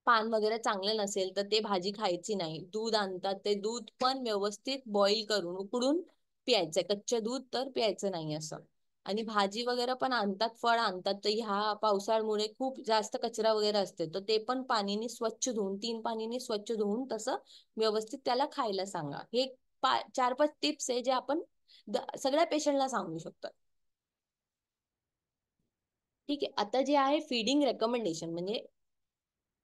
Speaker 2: पान वगैरे चांगले नसेल तर ते भाजी खायची नाही. दूध आणतात ते दूध पण व्यवस्थित बॉईल करून उकडून प्यायचंय, कच्चे दूध तर प्यायचं नाही असं. आणि भाजी वगैरे पण आणतात, फळ आणतात, तर ह्या पावसाळ्यामुळे खूप जास्त कचरा वगैरे असते, तर ते पण पाणीने स्वच्छ धुवून, 3 पाणीने स्वच्छ धुवून तसं व्यवस्थित त्याला खायला सांगा. हे 4-5 टिप्स आहे जे आपण सगळ्या पेशंटला सांगू शकतो. ठीक आहे. आता जे आहे फीडिंग रेकमेंडेशन, म्हणजे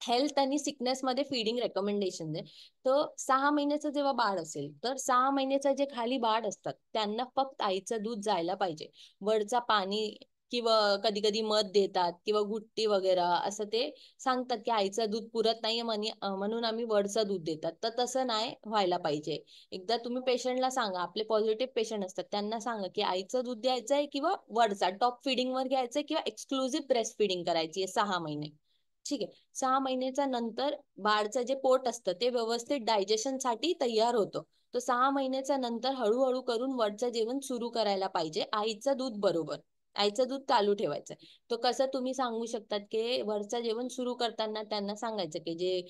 Speaker 2: हेल्थ आणि सिकनेस मध्ये फीडिंग रेकमेंडेशन आहे. तर 6 महिन्याचं जेव्हा बाळ असेल तर 6 महिन्याचं जे खाली बाळ असतात त्यांना फक्त आईचं दूध जायला पाहिजे. वरचा पाणी किंवा कधी कधी मध देतात किंवा गुट्टी वगैरे असं ते सांगतात की आईचं दूध पुरत नाहीये म्हणून आम्ही वरचं दूध देतात. तर तसं नाही व्हायला पाहिजे. एकदा तुम्ही पेशंटला सांगा, आपले पॉझिटिव्ह पेशंट असतात त्यांना सांगा की आईचं दूध द्यायचंय किंवा वरचा टॉप फिडिंग वर घ्यायचंय किंवा एक्सक्लुझिव्ह ब्रेस्ट फिडिंग करायची आहे 6 महिने. ठीक आहे. 6 महिन्याच्या नंतर बाळचं जे पोट असतं ते व्यवस्थित डायजेशन साठी तयार होतं. तो 6 महिन्याच्या नंतर हळूहळू करून वरचं जेवण सुरू करायला पाहिजे, आईचं दूध बरोबर. आईचं दूध चालू ठेवायचं. तो कसं तुम्ही सांगू शकतात की वरचं जेवण सुरू करताना त्यांना सांगायचं की जे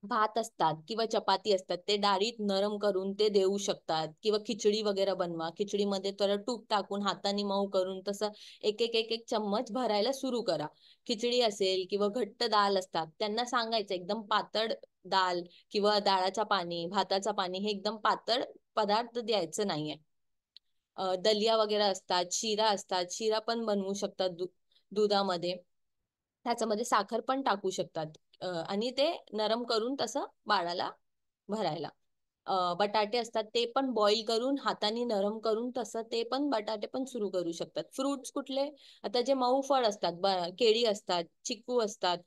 Speaker 2: भात असतात किंवा चपाती असतात ते डाळीत नरम करून ते देऊ शकतात, किंवा खिचडी वगैरे बनवा, खिचडीमध्ये थोडं तूप टाकून हाताने मऊ करून तसं एक एक एक एक चम्मच भरायला सुरू करा. खिचडी असेल किंवा घट्ट डाळ असतात त्यांना सांगायचं एकदम पातळ डाळ किंवा डाळाचा पाणी, भाताचा पाणी हे एकदम पातळ पदार्थ द्यायचं नाहीये. दलिया वगैरे असतात, शिरा असतात, शिरा पण बनवू शकतात दुधामध्ये. त्याच्यामध्ये साखर पण टाकू शकतात. आणि ते नरम करून तसं बाळाला भरायला. बटाटे असतात ते पण बॉईल करून हाताने नरम करून तसं ते पण बटाटे पण सुरू करू शकतात. फ्रुट्स कुठले, आता जे मऊ फळ असतात, केळी असतात, चिक्कू असतात,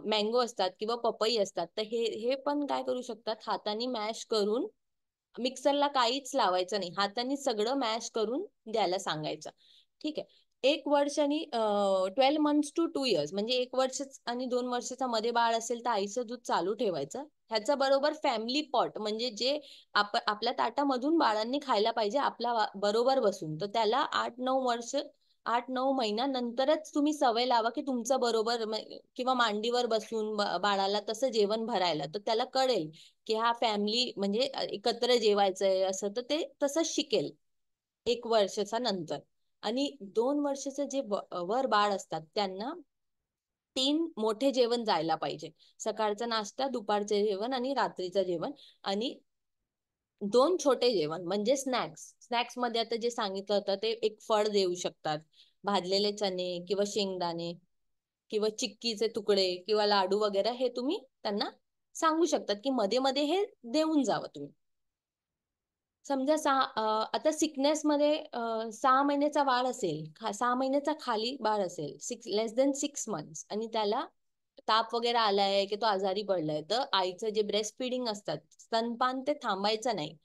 Speaker 2: मँगो असतात किंवा पपई असतात, तर हे हे पण काय करू शकतात, हाताने मॅश करून, मिक्सरला काहीच लावायचं नाही, हाताने सगळं मॅश करून द्यायला सांगायचं. ठीक आहे. 1 वर्ष आणि 12 months to 2 years, म्हणजे 1 वर्ष आणि 2 वर्षाचा मध्ये बाळ असेल तर आईचं दूध चालू ठेवायचं. ह्याच्या बरोबर फॅमिली पॉट, म्हणजे जे आपल्या ताटामधून बाळांनी खायला पाहिजे आपल्या बरोबर बसून, तर त्याला 8-9 वर्ष, 8-9 महिन्यानंतरच तुम्ही सवय लावा की तुमचं बरोबर किंवा मांडीवर बसून बाळाला तसं जेवण भरायला, तर त्याला कळेल की हा फॅमिली म्हणजे एकत्र जेवायचंय असं, तर ते तसंच शिकेल 1 वर्षाच्या नंतर. आणि 2 वर्षाचं जे वर बाळ असतात त्यांना 3 मोठे जेवण जायला पाहिजे. सकाळचा नाश्ता, दुपारचे जेवण आणि रात्रीचं जेवण. आणि 2 छोटे जेवण म्हणजे स्नॅक्स. स्नॅक्स मध्ये आता जे सांगितलं होतं ते एक फळ देऊ शकतात, भाजलेले चणे किंवा शेंगदाणे किंवा चिक्कीचे तुकडे किंवा लाडू वगैरे हे तुम्ही त्यांना सांगू शकतात की मध्ये मध्ये हे देऊन जावं तुम्ही. समजा आता सिकनेस मध्ये 6 महिन्याचा बाळ असेल, 6 महिन्याचा खाली बाळ असेल, लेस दॅन 6 मंथ्स, आणि त्याला ताप वगैरे आलाय की तो आजारी पडलाय, तर आईचं जे ब्रेस्ट फिडिंग असतात, स्तनपान ते थांबायचं नाही.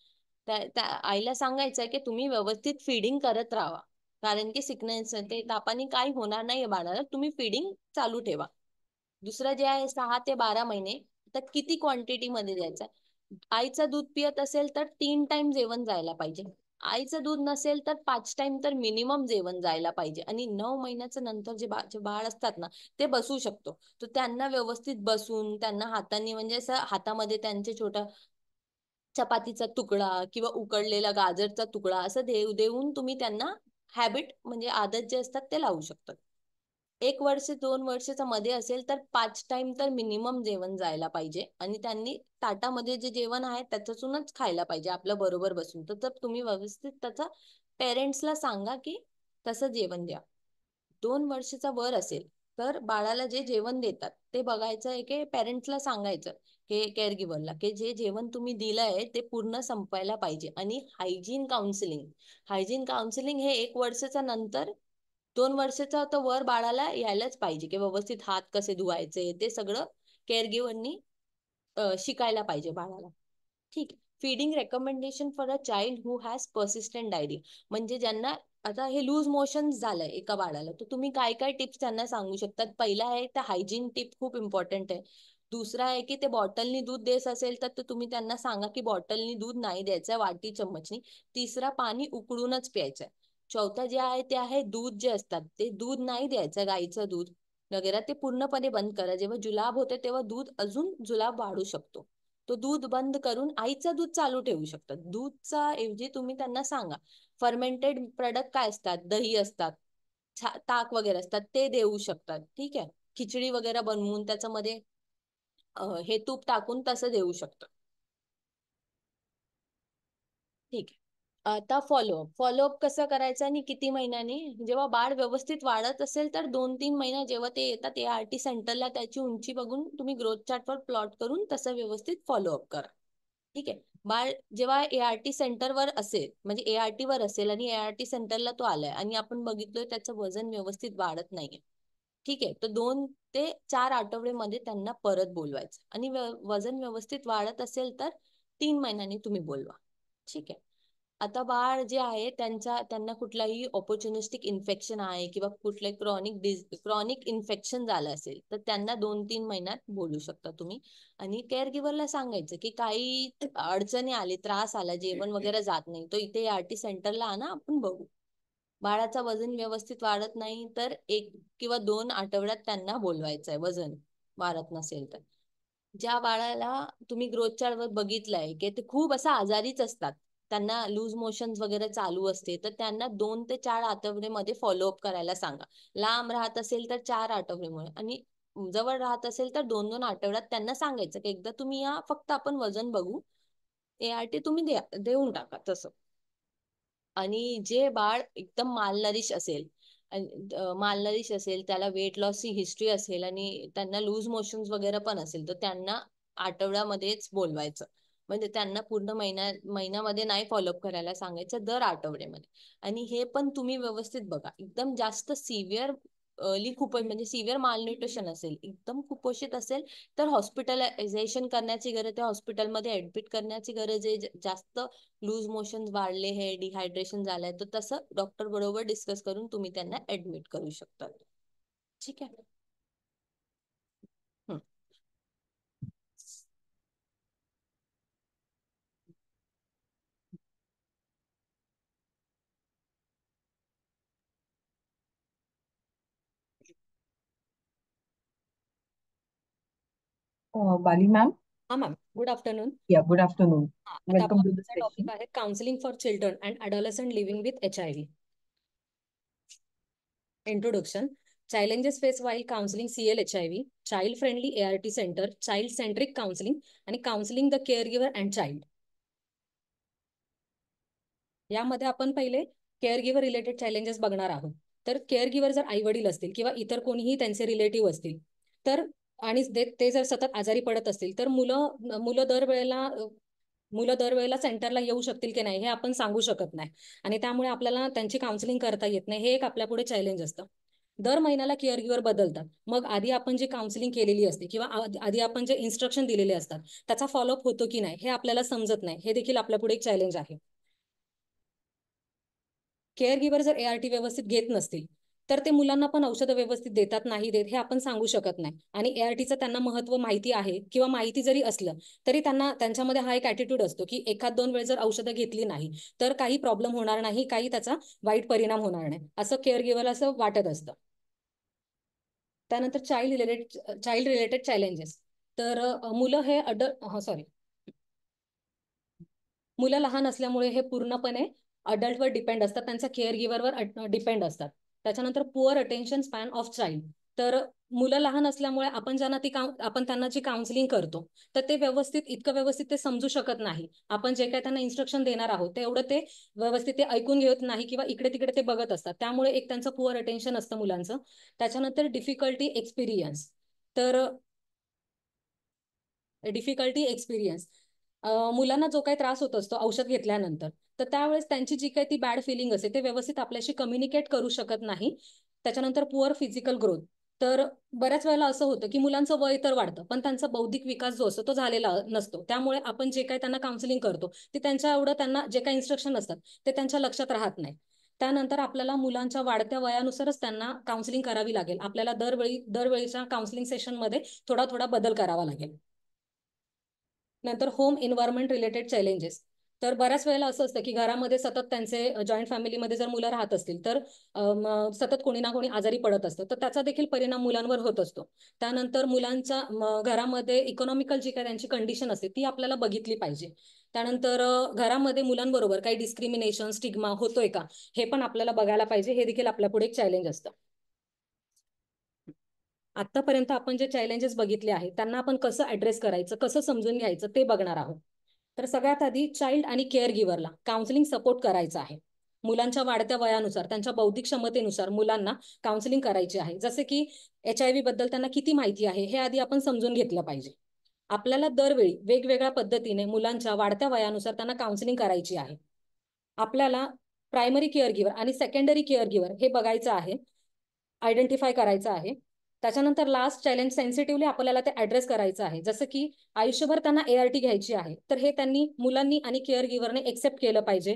Speaker 2: त्या आईला सांगायचंय की तुम्ही व्यवस्थित फिडिंग करत राहा, कारण की सिकनेस ते तापाने काही होणार नाहीये बाळाला, तुम्ही फिडिंग चालू ठेवा. दुसरं जे आहे 6 ते 12 महिने, तर किती क्वांटिटी मध्ये द्यायचं. आईचं दूध पियत असेल तर 3 टाइम जेवण जायला पाहिजे. आईचं दूध नसेल तर 5 टाइम तर मिनिमम जेवण जायला पाहिजे. आणि 9 महिन्याचं नंतर जे बाळ असतात ना, ते बसू शकतो. तर त्यांना व्यवस्थित बसून त्यांना हाताने म्हणजे असं हातामध्ये त्यांचे छोटा चपातीचा तुकडा किंवा उकडलेला गाजरचा तुकडा असं देऊन तुम्ही त्यांना हॅबिट म्हणजे आदत जे असतात ते लावू शकतात. 1 वर्ष 2 वर्षाचा मध्ये असेल तर 5 टाइम तर मिनिमम जेवण जायला पाहिजे. आणि त्यांनी ताटामध्ये जे जेवण आहे त्याच्यातूनच खायला पाहिजे आपल्या बरोबर बसून. तर तुम्ही व्यवस्थित त्याचा पेरेंट्सला सांगा की तसं जेवण द्या. 2 वर्षाचा वर असेल तर बाळाला जे जेवण देतात ते बघायचं आहे की पेरेंट्सला सांगायचं की केअर गिव्हरला की जे जेवण तुम्ही दिलंय ते पूर्ण संपायला पाहिजे. आणि हायजीन काउन्सिलिंग हे 1 वर्षाच्या नंतर 2 वर्षाचा तर वर बाळाला यायलाच पाहिजे की व्यवस्थित हात कसे धुवायचे ते सगळं केअर गिव्हरनी शिकायला पाहिजे बाळाला. ठीक आहे. Feeding recommendation for a child who has persistent diarrhoea. म्हणजे ज्यांना आता हे लूज मोशन झालंय एका बाळाला, तर तुम्ही काय काय टिप्स त्यांना सांगू शकतात. पहिला आहे तर हायजीन टिप खूप इम्पॉर्टंट आहे. दुसरा आहे की ते बॉटलनी दूध देत असेल तर तुम्ही त्यांना सांगा की बॉटलनी दूध नाही द्यायचं, वाटी चम्मचनी. तिसरा, पाणी उकळूनच प्यायचंय. चौथा जे आहे ते आहे दूध जे असतात ते दूध नाही द्यायचं, गाईचं दूध वगैरे ते पूर्णपणे बंद करा. जेव्हा जुलाब होते तेव्हा दूध अजून जुलाब वाढू शकतो. तो दूध बंद करून आईचं दूध चालू ठेवू शकतात. दूधचा ऐवजी तुम्ही त्यांना सांगा फर्मेंटेड प्रोडक्ट काय असतात, दही असतात, ताक वगैरे असतात ते देऊ शकतात. ठीक आहे. खिचडी वगैरे बनवून त्याच्यामध्ये हे तूप टाकून तसं देऊ शकतात. ठीक आहे. आता फॉलोअप कसं करायचं आणि किती महिन्यांनी. जेव्हा बाळ व्यवस्थित वाढत असेल तर 2-3 महिना जेव्हा ते येतात ART सेंटरला त्याची उंची बघून तुम्ही ग्रोथ चार्टवर प्लॉट करून तसं व्यवस्थित फॉलोअप करा. ठीक आहे. बाळ जेव्हा ART सेंटरवर असेल म्हणजे ART वर असेल आणि ART सेंटरला तो आलाय आणि आपण बघितलोय त्याचं वजन व्यवस्थित वाढत नाहीये. ठीक आहे. तर 2 ते 4 आठवड्यामध्ये त्यांना परत बोलवायचं. आणि वजन व्यवस्थित वाढत असेल तर 3 महिन्यांनी तुम्ही बोलवा. ठीक आहे. आता बाळ जे आहे त्यांना कुठलाही ऑपॉर्च्युनिस्टिक इन्फेक्शन आहे किंवा कुठलंही क्रॉनिक इन्फेक्शन झालं असेल तर त्यांना 2-3 महिन्यात बोलू शकता तुम्ही. आणि केअर गिव्हरला सांगायचं की काही अडचणी आली, त्रास आला, जेवण वगैरे जात नाही, तो इथे ART सेंटरला आणा, आपण बघू. बाळाचं वजन व्यवस्थित वाढत नाही तर 1 किंवा 2 आठवड्यात त्यांना बोलवायचंय वजन वाढत नसेल तर. ज्या बाळाला तुम्ही ग्रोथ चार्टवर बघितलंय की ते खूप असं आजारीच असतात, त्यांना लूज मोशन वगैरे चालू असते, तर त्यांना 2 ते 4 आठवड्यामध्ये फॉलोअप करायला सांगा. लांब राहत असेल तर 4 आठवड्यामुळे आणि जवळ राहत असेल तर 2-2 आठवड्यात त्यांना सांगायचं की एकदा तुम्ही या, फक्त आपण वजन बघू, ART तुम्ही देऊन टाका तसं. आणि जे बाळ एकदम मालनरिश असेल, त्याला वेट लॉसची हिस्ट्री असेल आणि त्यांना लूज मोशन्स वगैरे पण असेल, तर त्यांना आठवड्यामध्येच बोलवायचं. म्हणजे त्यांना पूर्ण महिन्यामध्ये नाही फॉलोअप करायला सांगायचं, दर आठवड्यामध्ये. आणि हे पण तुम्ही व्यवस्थित बघा. एकदम जास्त खूप म्हणजे सिव्हिअर मालन्यूट्रिशन असेल, एकदम कुपोषित असेल, तर हॉस्पिटलायझेशन करण्याची गरज आहे, हॉस्पिटलमध्ये ऍडमिट करण्याची गरज आहे. जास्त लूज मोशन वाढले, हे डिहायड्रेशन झालंय, तर तसं डॉक्टर बरोबर डिस्कस करून तुम्ही त्यांना ऍडमिट करू शकता. ठीक आहे. हं.
Speaker 3: Bali ma'am,
Speaker 4: हा ma'am, good afternoon.
Speaker 3: yeah, good afternoon.
Speaker 4: आता
Speaker 3: Welcome to the
Speaker 4: आपला टॉपिक
Speaker 3: session.
Speaker 4: आहे counselling for children and adolescent living with HIV. Introduction. Challenges face while counselling CL-HIV, child friendly ART centre, child centric counselling आणि counselling the care giver and child. यामध्ये आपण पहिले केअर गिव्हर रिलेटेड चॅलेंजेस बघणार आहोत. तर केअर गिव्हर जर आई वडील असतील किंवा इतर कोणीही त्यांचे रिलेटिव्ह असतील तर आणि ते जर सतत आजारी पडत असतील तर मुलं दरवेळेला सेंटरला येऊ शकतील की नाही हे आपण सांगू शकत नाही. आणि त्यामुळे आपल्याला त्यांची काउन्सिलिंग करता येत नाही. हे एक आपल्या पुढे चॅलेंज असतं. दर महिन्याला केअर गिव्हर बदलतात. मग आधी आपण जी काउन्सिलिंग केलेली असते किंवा आधी आपण जे इन्स्ट्रक्शन दिलेले असतात त्याचा फॉलोअप होतो की नाही हे आपल्याला समजत नाही. हे देखील आपल्या पुढे एक चॅलेंज आहे. केअर गिव्हर जर ART व्यवस्थित घेत नसतील तर ते मुलांना पण औषधं व्यवस्थित देतात नाही देत हे आपण सांगू शकत नाही. आणि ARTचं त्यांना महत्व माहिती आहे किंवा माहिती जरी असलं तरी त्यांना त्यांच्यामध्ये हा एक ॲटिट्यूड असतो की एखाद 2 वेळ जर औषधं घेतली नाही तर काही प्रॉब्लेम होणार नाही, काही त्याचा वाईट परिणाम होणार नाही, असं केअर गिव्हरला असं वाटत असतं. त्यानंतर चाइल्ड रिलेटेड चॅलेंजेस. तर मुलं हे मुलं लहान असल्यामुळे हे पूर्णपणे अडल्टवर डिपेंड असतात, त्यांच्या केअर गिव्हरवर डिपेंड असतात. त्याच्यानंतर poor attention span of child. तर मुलं लहान असल्यामुळे आपण त्यांना जी काउन्सिलिंग करतो तर ते इतकं व्यवस्थित ते समजू शकत नाही. आपण जे काही त्यांना इन्स्ट्रक्शन देणार आहोत तेवढं ते व्यवस्थित ते ऐकून घेत नाही किंवा इकडे तिकडे ते बघत असतात. त्यामुळे एक त्यांचं पुअर अटेन्शन असतं मुलांचं. त्याच्यानंतर डिफिकल्टी एक्सपिरियन्स. तर मुलांना जो काही त्रास होत असतो औषध घेतल्यानंतर, तर त्यावेळेस त्यांची जी काही ती बॅड फिलिंग असते ते व्यवस्थित आपल्याशी कम्युनिकेट करू शकत नाही. त्याच्यानंतर पुअर फिजिकल ग्रोथ. तर बऱ्याच वेळेला असं होतं की मुलांचं वय तर वाढतं पण त्यांचा बौद्धिक विकास जो असतो तो झालेला नसतो. त्यामुळे आपण जे काही त्यांना काउन्सिलिंग करतो ते त्यांच्या एवढं त्यांना जे काही इन्स्ट्रक्शन असतात ते त्यांच्या लक्षात राहत नाही. त्यानंतर आपल्याला मुलांच्या वाढत्या वयानुसारच त्यांना काउन्सिलिंग करावी लागेल. आपल्याला दरवेळीच्या काउन्सिलिंग सेशनमध्ये थोडा थोडा बदल करावा लागेल. नंतर होम एन्व्हायरमेंट रिलेटेड चॅलेंजेस. तर बऱ्याच वेळेला असं असतं की घरामध्ये सतत त्यांचे जॉईंट फॅमिलीमध्ये जर मुलं राहत असतील तर सतत कोणी ना कोणी आजारी पडत असतं, तर त्याचा देखील परिणाम मुलांवर होत असतो. त्यानंतर मुलांच्या घरामध्ये इकॉनॉमिकल जी काही त्यांची कंडिशन असते ती आपल्याला बघितली पाहिजे. त्यानंतर घरामध्ये मुलांबरोबर काही डिस्क्रिमिनेशन स्टिग्मा होतोय का हे पण आपल्याला बघायला पाहिजे. हे देखील आपल्या पुढे एक चॅलेंज असतं. आतापर्यंत आपण जे चॅलेंजेस बघितले आहेत त्यांना आपण कसं ऍड्रेस करायचं, कसं समजून घ्यायचं ते बघणार आहोत. तर सगळ्यात आधी चाइल्ड आणि केअर गिव्हरला काउन्सिलिंग सपोर्ट करायचा आहे. मुलांच्या वाढत्या वयानुसार त्यांच्या बौद्धिक क्षमतेनुसार मुलांना काउन्सिलिंग करायची आहे. जसे की HIV बद्दल त्यांना किती माहिती आहे हे आधी आपण समजून घेतलं पाहिजे. आपल्याला दरवेळी वेगवेगळ्या पद्धतीने मुलांच्या वाढत्या वयानुसार त्यांना काउन्सिलिंग करायची आहे. आपल्याला प्रायमरी केअर गिव्हर आणि सेकंडरी केअर गिव्हर हे बघायचं आहे, आयडेंटिफाय करायचं आहे. त्याच्यानंतर लास्ट चॅलेंज सेन्सिटिव्हली आपल्याला ते ऍड्रेस करायचं आहे. जसं की आयुष्यभर त्यांना ART घ्यायची आहे तर हे मुलांनी आणि केअर गिव्हरने एक्सेप्ट केलं पाहिजे.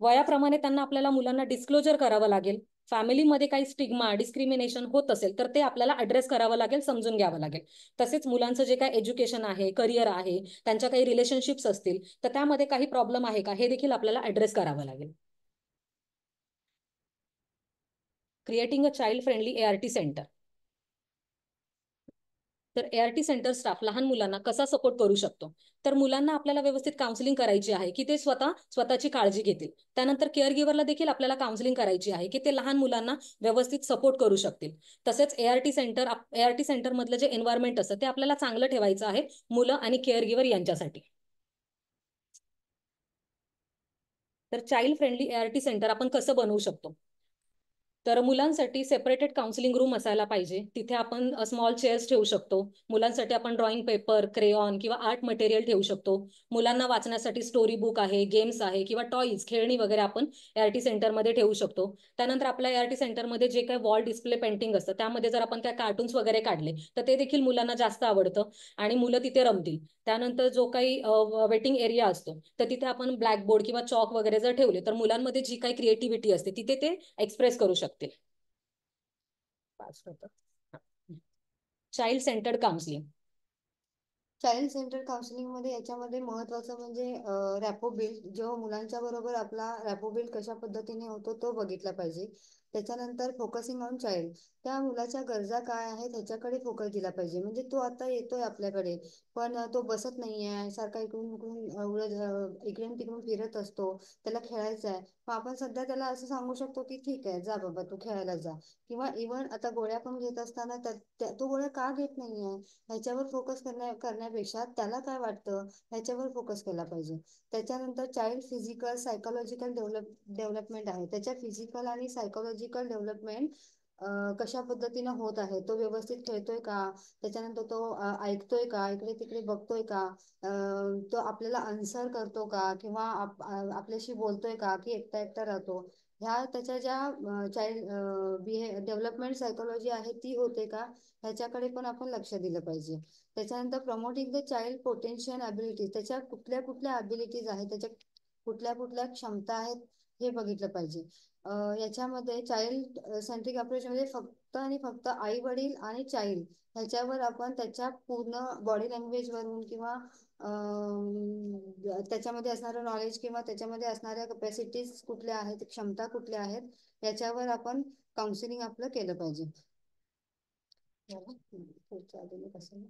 Speaker 4: वयाप्रमाणे त्यांना आपल्याला मुलांना डिस्क्लोजर करावं लागेल. फॅमिलीमध्ये काही स्टिग्मा डिस्क्रिमिनेशन होत असेल तर ते आपल्याला ऍड्रेस करावं लागेल, समजून घ्यावं लागेल. तसेच मुलांचं जे काही एज्युकेशन आहे, करिअर आहे, त्यांच्या काही रिलेशनशिप्स असतील तर त्यामध्ये काही प्रॉब्लेम आहे का हे देखील आपल्याला ऍड्रेस करावं लागेल. Creating a child friendly ART centre. तर ART सेंटर स्टाफ लहान मुलांना कसा सपोर्ट करू शकतो. तर मुलांना आपल्याला व्यवस्थित काउन्सिलिंग करायची आहे की ते स्वतःची काळजी घेतील. त्यानंतर केअर गिव्हरला देखील आपल्याला काउन्सिलिंग करायची आहे की ते लहान मुलांना व्यवस्थित सपोर्ट करू शकतील. तसेच ART सेंटर मधलं जे एन्व्हायरमेंट असतं ते आपल्याला चांगलं ठेवायचं आहे मुलं आणि केअर गिव्हर यांच्यासाठी. तर चाइल्ड फ्रेंडली ART सेंटर आपण कसं बनवू शकतो. तर मुलांसाठी सेपरेटेड काउन्सिलिंग रूम असायला पाहिजे. तिथे आपण स्मॉल चेअर्स ठेवू शकतो. मुलांसाठी आपण ड्रॉइंग पेपर, क्रेयॉन किंवा आर्ट मटेरियल ठेवू शकतो. मुलांना वाचण्यासाठी स्टोरी बुक आहे, गेम्स आहे किंवा टॉईज खेळणी वगैरे आपण ART सेंटरमध्ये ठेवू शकतो. त्यानंतर आपल्या ART सेंटरमध्ये जे काही वॉल डिस्प्ले पेंटिंग असतं त्यामध्ये जर आपण त्या कार्टून्स वगैरे काढले तर ते देखील मुलांना जास्त आवडतं आणि मुलं तिथे रमतील. त्यानंतर जो काही वेटिंग एरिया असतो तर तिथे आपण ब्लॅकबोर्ड किंवा चॉक वगैरे जर ठेवले तर मुलांमध्ये जी काही क्रिएटिव्हिटी असते तिथे ते एक्सप्रेस करू शकते. Child centred counselling.
Speaker 3: Child centre counselling मध्ये याच्यामध्ये महत्वाचं म्हणजे रॅपो बिल्ड, जेव्हा मुलांच्या बरोबर आपला रॅपो बिल्ड कशा पद्धतीने होतो तो बघितला पाहिजे. त्याच्यानंतर फोकसिंग ऑन चाइल्ड, त्या मुलाच्या गरजा काय आहेत ह्याच्याकडे फोकस दिला पाहिजे. म्हणजे तो आता येतोय आपल्याकडे पण तो बसत नाहीये, सारखा इकडून इकडून तिकडून फिरत असतो, त्याला खेळायचं आहे. मग आपण सध्या त्याला असं सांगू शकतो की ठीक आहे जा बाबा तू खेळायला जा. किंवा इव्हन आता गोळ्या पण घेत असताना तो गोळ्या का घेत नाहीये ह्याच्यावर फोकस करण्यापेक्षा त्याला काय वाटतं ह्याच्यावर फोकस केला पाहिजे. त्याच्यानंतर चाइल्ड फिजिकल सायकोलॉजिकल डेव्हलपमेंट आहे. त्याच्या फिजिकल आणि सायकोलॉजिकल डेव्हलपमेंट कशा पद्धतीनं होत आहे, तो व्यवस्थित खेळतोय का, त्याच्यानंतर तो ऐकतोय का, इकडे तिकडे बघतोय का, तो आपल्याला आन्सर करतो का किंवा आपल्याशी बोलतोय का की एकटा एकटा राहतो. ह्या त्याच्या ज्या चाइल्ड डेव्हलपमेंट सायकोलॉजी आहे ती होते का ह्याच्याकडे पण आपण लक्ष दिलं पाहिजे. त्याच्यानंतर promoting the child potential abilities, त्याच्या कुठल्या कुठल्या ॲबिलिटीज आहेत, त्याच्या कुठल्या कुठल्या क्षमता आहेत हे बघितलं पाहिजे. याच्यामध्ये चाइल्ड सेंट्रिक अप्रोच म्हणजे फक्त आणि फक्त आई वडील आणि चाइल्ड ह्याच्यावर आपण त्याच्या पूर्ण बॉडी लँग्वेज वरून किंवा त्याच्यामध्ये असणारं नॉलेज किंवा त्याच्यामध्ये असणाऱ्या कपॅसिटीज कुठल्या आहेत, क्षमता कुठल्या आहेत, याच्यावर आपण काउन्सिलिंग आपलं केलं पाहिजे. पुढच्या आधीने कसं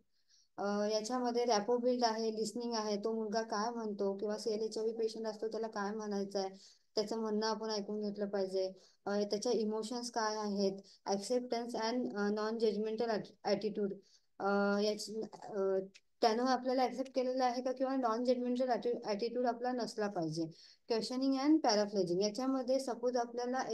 Speaker 3: याच्यामध्ये रॅपो बिल्ड आहे, लिसनिंग आहे, तो मुलगा काय म्हणतो किंवा CLHIV पेशंट असतो त्याला काय म्हणायचं आहे त्याचं म्हणणं आपण ऐकून घेतलं पाहिजे. त्याच्या इमोशन्स काय आहेत, acceptance and non judgemental attitude, याची त्यानं आपल्याला ऍक्सेप्ट केलेलं आहे का किंवा नॉन जजमेंटल ॲटिट्यूड आपला नसला पाहिजे. क्वेश्चनिंग अँड पॅराफ्रेजिंग, याच्यामध्ये सपोज आपल्याला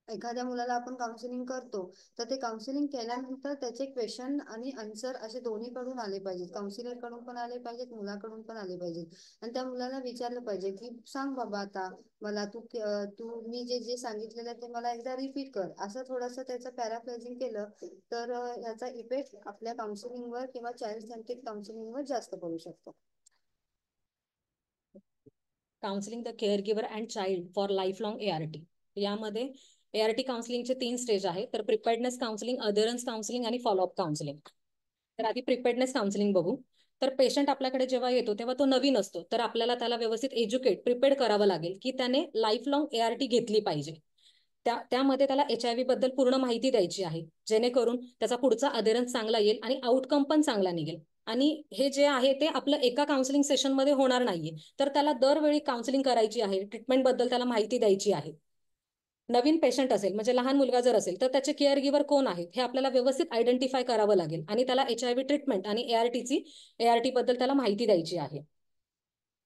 Speaker 3: एखाद्या मुलाला आपण काउन्सिलिंग करतो तर ते काउन्सिलिंग केल्यानंतर त्याचे क्वेश्चन आणि आन्सर असे दोन्हीकडून आले पाहिजेत, काउन्सिलर कडून पण आले पाहिजेत, मुलाकडून पण आले पाहिजेत. आणि त्या मुलाला विचारलं पाहिजे की सांग बाबा आता मला तू मी जे जे सांगितलेलं आहे ते मला एकदा रिपीट कर, असं थोडंसं त्याचं पॅराफ्रेजिंग केलं तर याचा इफेक्ट आपल्या काउन्सिलिंगवर किंवा चाइल्ड सेंट्रिक काउन्सिलिंगवर जास्त पडू शकतो.
Speaker 4: Counselling the care giver and child for life long ART. यामध्ये ART काउन्सिलिंगचे 3 स्टेज आहे. तर प्रिपेअर्डनेस काउन्सिलिंग, अधेरन्स काउन्सिलिंग आणि फॉलोअप काउन्सिलिंग. तर आधी प्रिपेअर्डनेस काउन्सिलिंग बघू. तर पेशंट आपल्याकडे जेव्हा येतो तेव्हा तो नवीन असतो, तर आपल्याला त्याला व्यवस्थित प्रिपेअर्ड करावं लागेल की त्याने लाईफ लॉंग ART घेतली पाहिजे. त्यामध्ये त्याला HIV बद्दल पूर्ण माहिती द्यायची आहे, जेणेकरून त्याचा पुढचा अधेरन्स चांगला येईल आणि आउटकम पण चांगला निघेल. आणि हे जे आहे ते आपलं एका काउन्सिलिंग सेशन मध्ये होणार नाहीये, तर त्याला दरवेळी काउन्सिलिंग करायची आहे, ट्रीटमेंट बद्दल त्याला माहिती द्यायची आहे. नवीन पेशंट असेल म्हणजे लहान मुलगा जर असेल तर त्याचे केअर गिव्हर कोण आहेत हे आपल्याला व्यवस्थित आयडेंटिफाय करावं लागेल आणि त्याला HIV ट्रीटमेंट आणि ART बद्दल त्याला माहिती द्यायची आहे.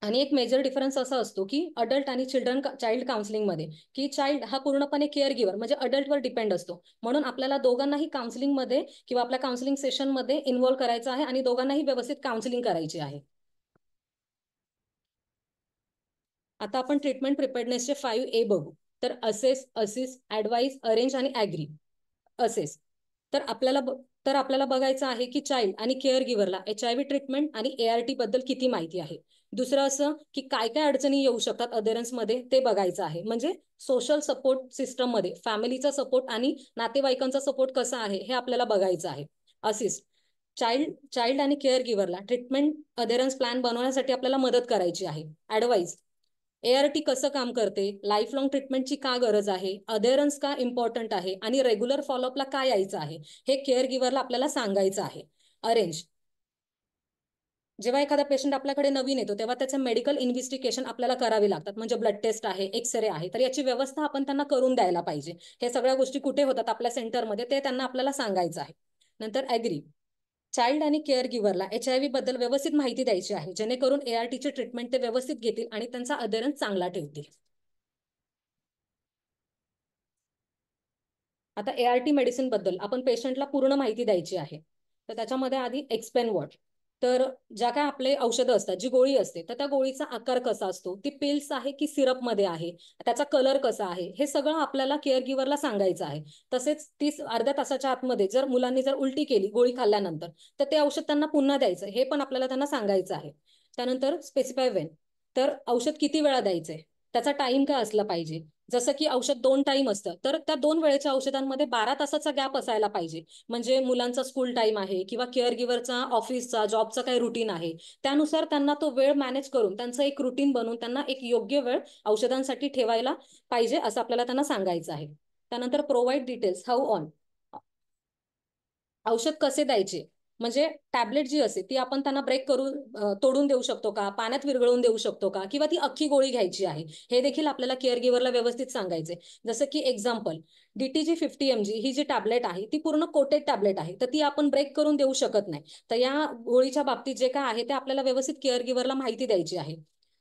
Speaker 4: आणि एक मेजर डिफरन्स असा असतो की अडल्ट आणि चाइल्ड काउन्सिलिंगमध्ये की चाइल्ड हा पूर्णपणे केअर गिव्हर म्हणजे अडल्टवर डिपेंड असतो, म्हणून आपल्याला दोघांनाही काउन्सिलिंगमध्ये किंवा आपल्या काउन्सिलिंग सेशनमध्ये इन्व्हॉल्व्ह करायचं आहे आणि दोघांनाही व्यवस्थित काउन्सिलिंग करायची आहे. आता आपण ट्रीटमेंट प्रिपेअर्डनेसचे 5A बघू. तर असेस, असिस्ट, ऍडवाइस, अरेंज आणि ऍग्री. असेस तर आपल्याला बघायचं आहे की चाइल्ड आणि केअर गिव्हरला HIV ट्रीटमेंट आणि ART बद्दल किती माहिती आहे. दुसरं असं की काय काय अडचणी येऊ शकतात अधेरन्स मध्ये ते बघायचं आहे. म्हणजे सोशल सपोर्ट सिस्टम मध्ये फॅमिलीचा सपोर्ट आणि नातेवाईकांचा सपोर्ट कसा आहे हे आपल्याला बघायचं आहे. असिस्ट चाइल्ड आणि केअर गिव्हरला ट्रीटमेंट अधेरन्स प्लॅन बनवण्यासाठी आपल्याला मदत करायची आहे. ऍडवाइस ART कसं काम करते, लाईफ लॉंग ट्रीटमेंटची का गरज आहे, अधेरन्स का इम्पॉर्टंट आहे आणि रेग्युलर फॉलोअपला काय यायचं आहे हे केअर गिव्हरला आपल्याला सांगायचं आहे. अरेंज जेव्हा एखादा पेशंट आपल्याकडे नवीन येतो तेव्हा त्याचं मेडिकल इन्व्हेस्टिगेशन आपल्याला करावी लागतात, म्हणजे ब्लड टेस्ट आहे, एक्सरे आहे, तर याची व्यवस्था आपण त्यांना करून द्यायला पाहिजे. हे सगळ्या गोष्टी कुठे होतात आपल्या सेंटरमध्ये ते त्यांना आपल्याला सांगायचं आहे. नंतर ऍग्री चाइल्ड आणि केअर गिव्हरला HIV बद्दल व्यवस्थित माहिती द्यायची आहे, जेणेकरून ARTची ट्रीटमेंट ते व्यवस्थित घेतील आणि त्यांचा अधेरन्स चांगला ठेवतील. आता ART मेडिसिन बद्दल आपण पेशंटला पूर्ण माहिती द्यायची आहे. तर त्याच्यामध्ये आधी एक्सप्लेन व्हॉट, तर ज्या काय आपले औषधं असतात, जी गोळी असते, तर त्या गोळीचा आकार कसा असतो, ती पिल्स आहे की सिरप मध्ये आहे, त्याचा कलर कसा आहे, हे सगळं आपल्याला केअर गिव्हरला सांगायचं आहे. तसेच अर्ध्या तासाच्या आतमध्ये जर मुलांनी उलटी केली गोळी खाल्ल्यानंतर तर ते औषध त्यांना पुन्हा द्यायचं हे पण आपल्याला त्यांना सांगायचं आहे. त्यानंतर स्पेसिफाय वेन, तर औषध किती वेळा द्यायचंय, त्याचा टाइम काय असला पाहिजे. जसं की औषध 2 टाइम असतं तर त्या 2 वेळेच्या औषधांमध्ये 12 तासाचा गॅप असायला पाहिजे. म्हणजे मुलांचा स्कूल टाइम आहे किंवा केअर गिव्हरचा ऑफिसचा जॉबचा काही रुटीन आहे, त्यानुसार त्यांना तो वेळ मॅनेज करून त्यांचं एक रुटीन बनवून त्यांना एक योग्य वेळ औषधांसाठी ठेवायला पाहिजे असं आपल्याला त्यांना सांगायचं आहे. त्यानंतर प्रोव्हाइड डिटेल्स हाऊ ऑन, औषध कसे द्यायचे, म्हणजे टॅबलेट जी असते ती आपण त्यांना ब्रेक करून तोडून देऊ शकतो का, पाण्यात विरघळून देऊ शकतो का, किंवा ती अख्खी गोळी घ्यायची आहे हे देखील आपल्याला केअर गिव्हरला व्यवस्थित सांगायचे. जसं की एक्झाम्पल DTG 50 mg ही जी टॅबलेट आहे ती पूर्ण कोटेड टॅबलेट आहे, तर ती आपण ब्रेक करून देऊ शकत नाही. तर या गोळीच्या बाबतीत जे काय आहे ते आपल्याला व्यवस्थित केअर गिव्हरला माहिती द्यायची आहे.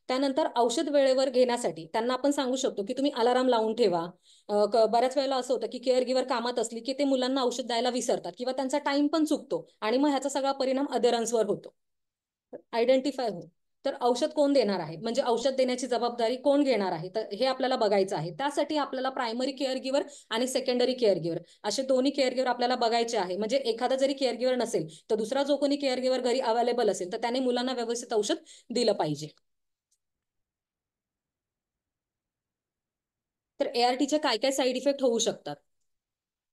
Speaker 4: त्यानंतर औषध वेळेवर घेण्यासाठी त्यांना आपण सांगू शकतो की तुम्ही अलाराम लावून ठेवा. बऱ्याच वेळेला असं होतं की केअर गिव्हर कामात असली की ते मुलांना औषध द्यायला विसरतात किंवा त्यांचा टाइम पण चुकतो आणि मग ह्याचा सगळा परिणाम अधेरन्सवर होतो. आयडेंटिफाय हो, तर औषध कोण देणार आहे, म्हणजे औषध देण्याची जबाबदारी कोण घेणार आहे, तर हे आपल्याला बघायचं आहे. त्यासाठी आपल्याला प्रायमरी केअर गिव्हर आणि सेकंडरी केअर गिव्हर असे दोन्ही केअर गिव्हर आपल्याला बघायचे आहे. म्हणजे एखादा जरी केअर गिव्हर नसेल तर दुसरा जो कोणी केअर गिव्हर घरी अवेलेबल असेल तर त्याने मुलांना व्यवस्थित औषध दिलं पाहिजे. तर ARTचे काय काय साईड इफेक्ट होऊ शकतात.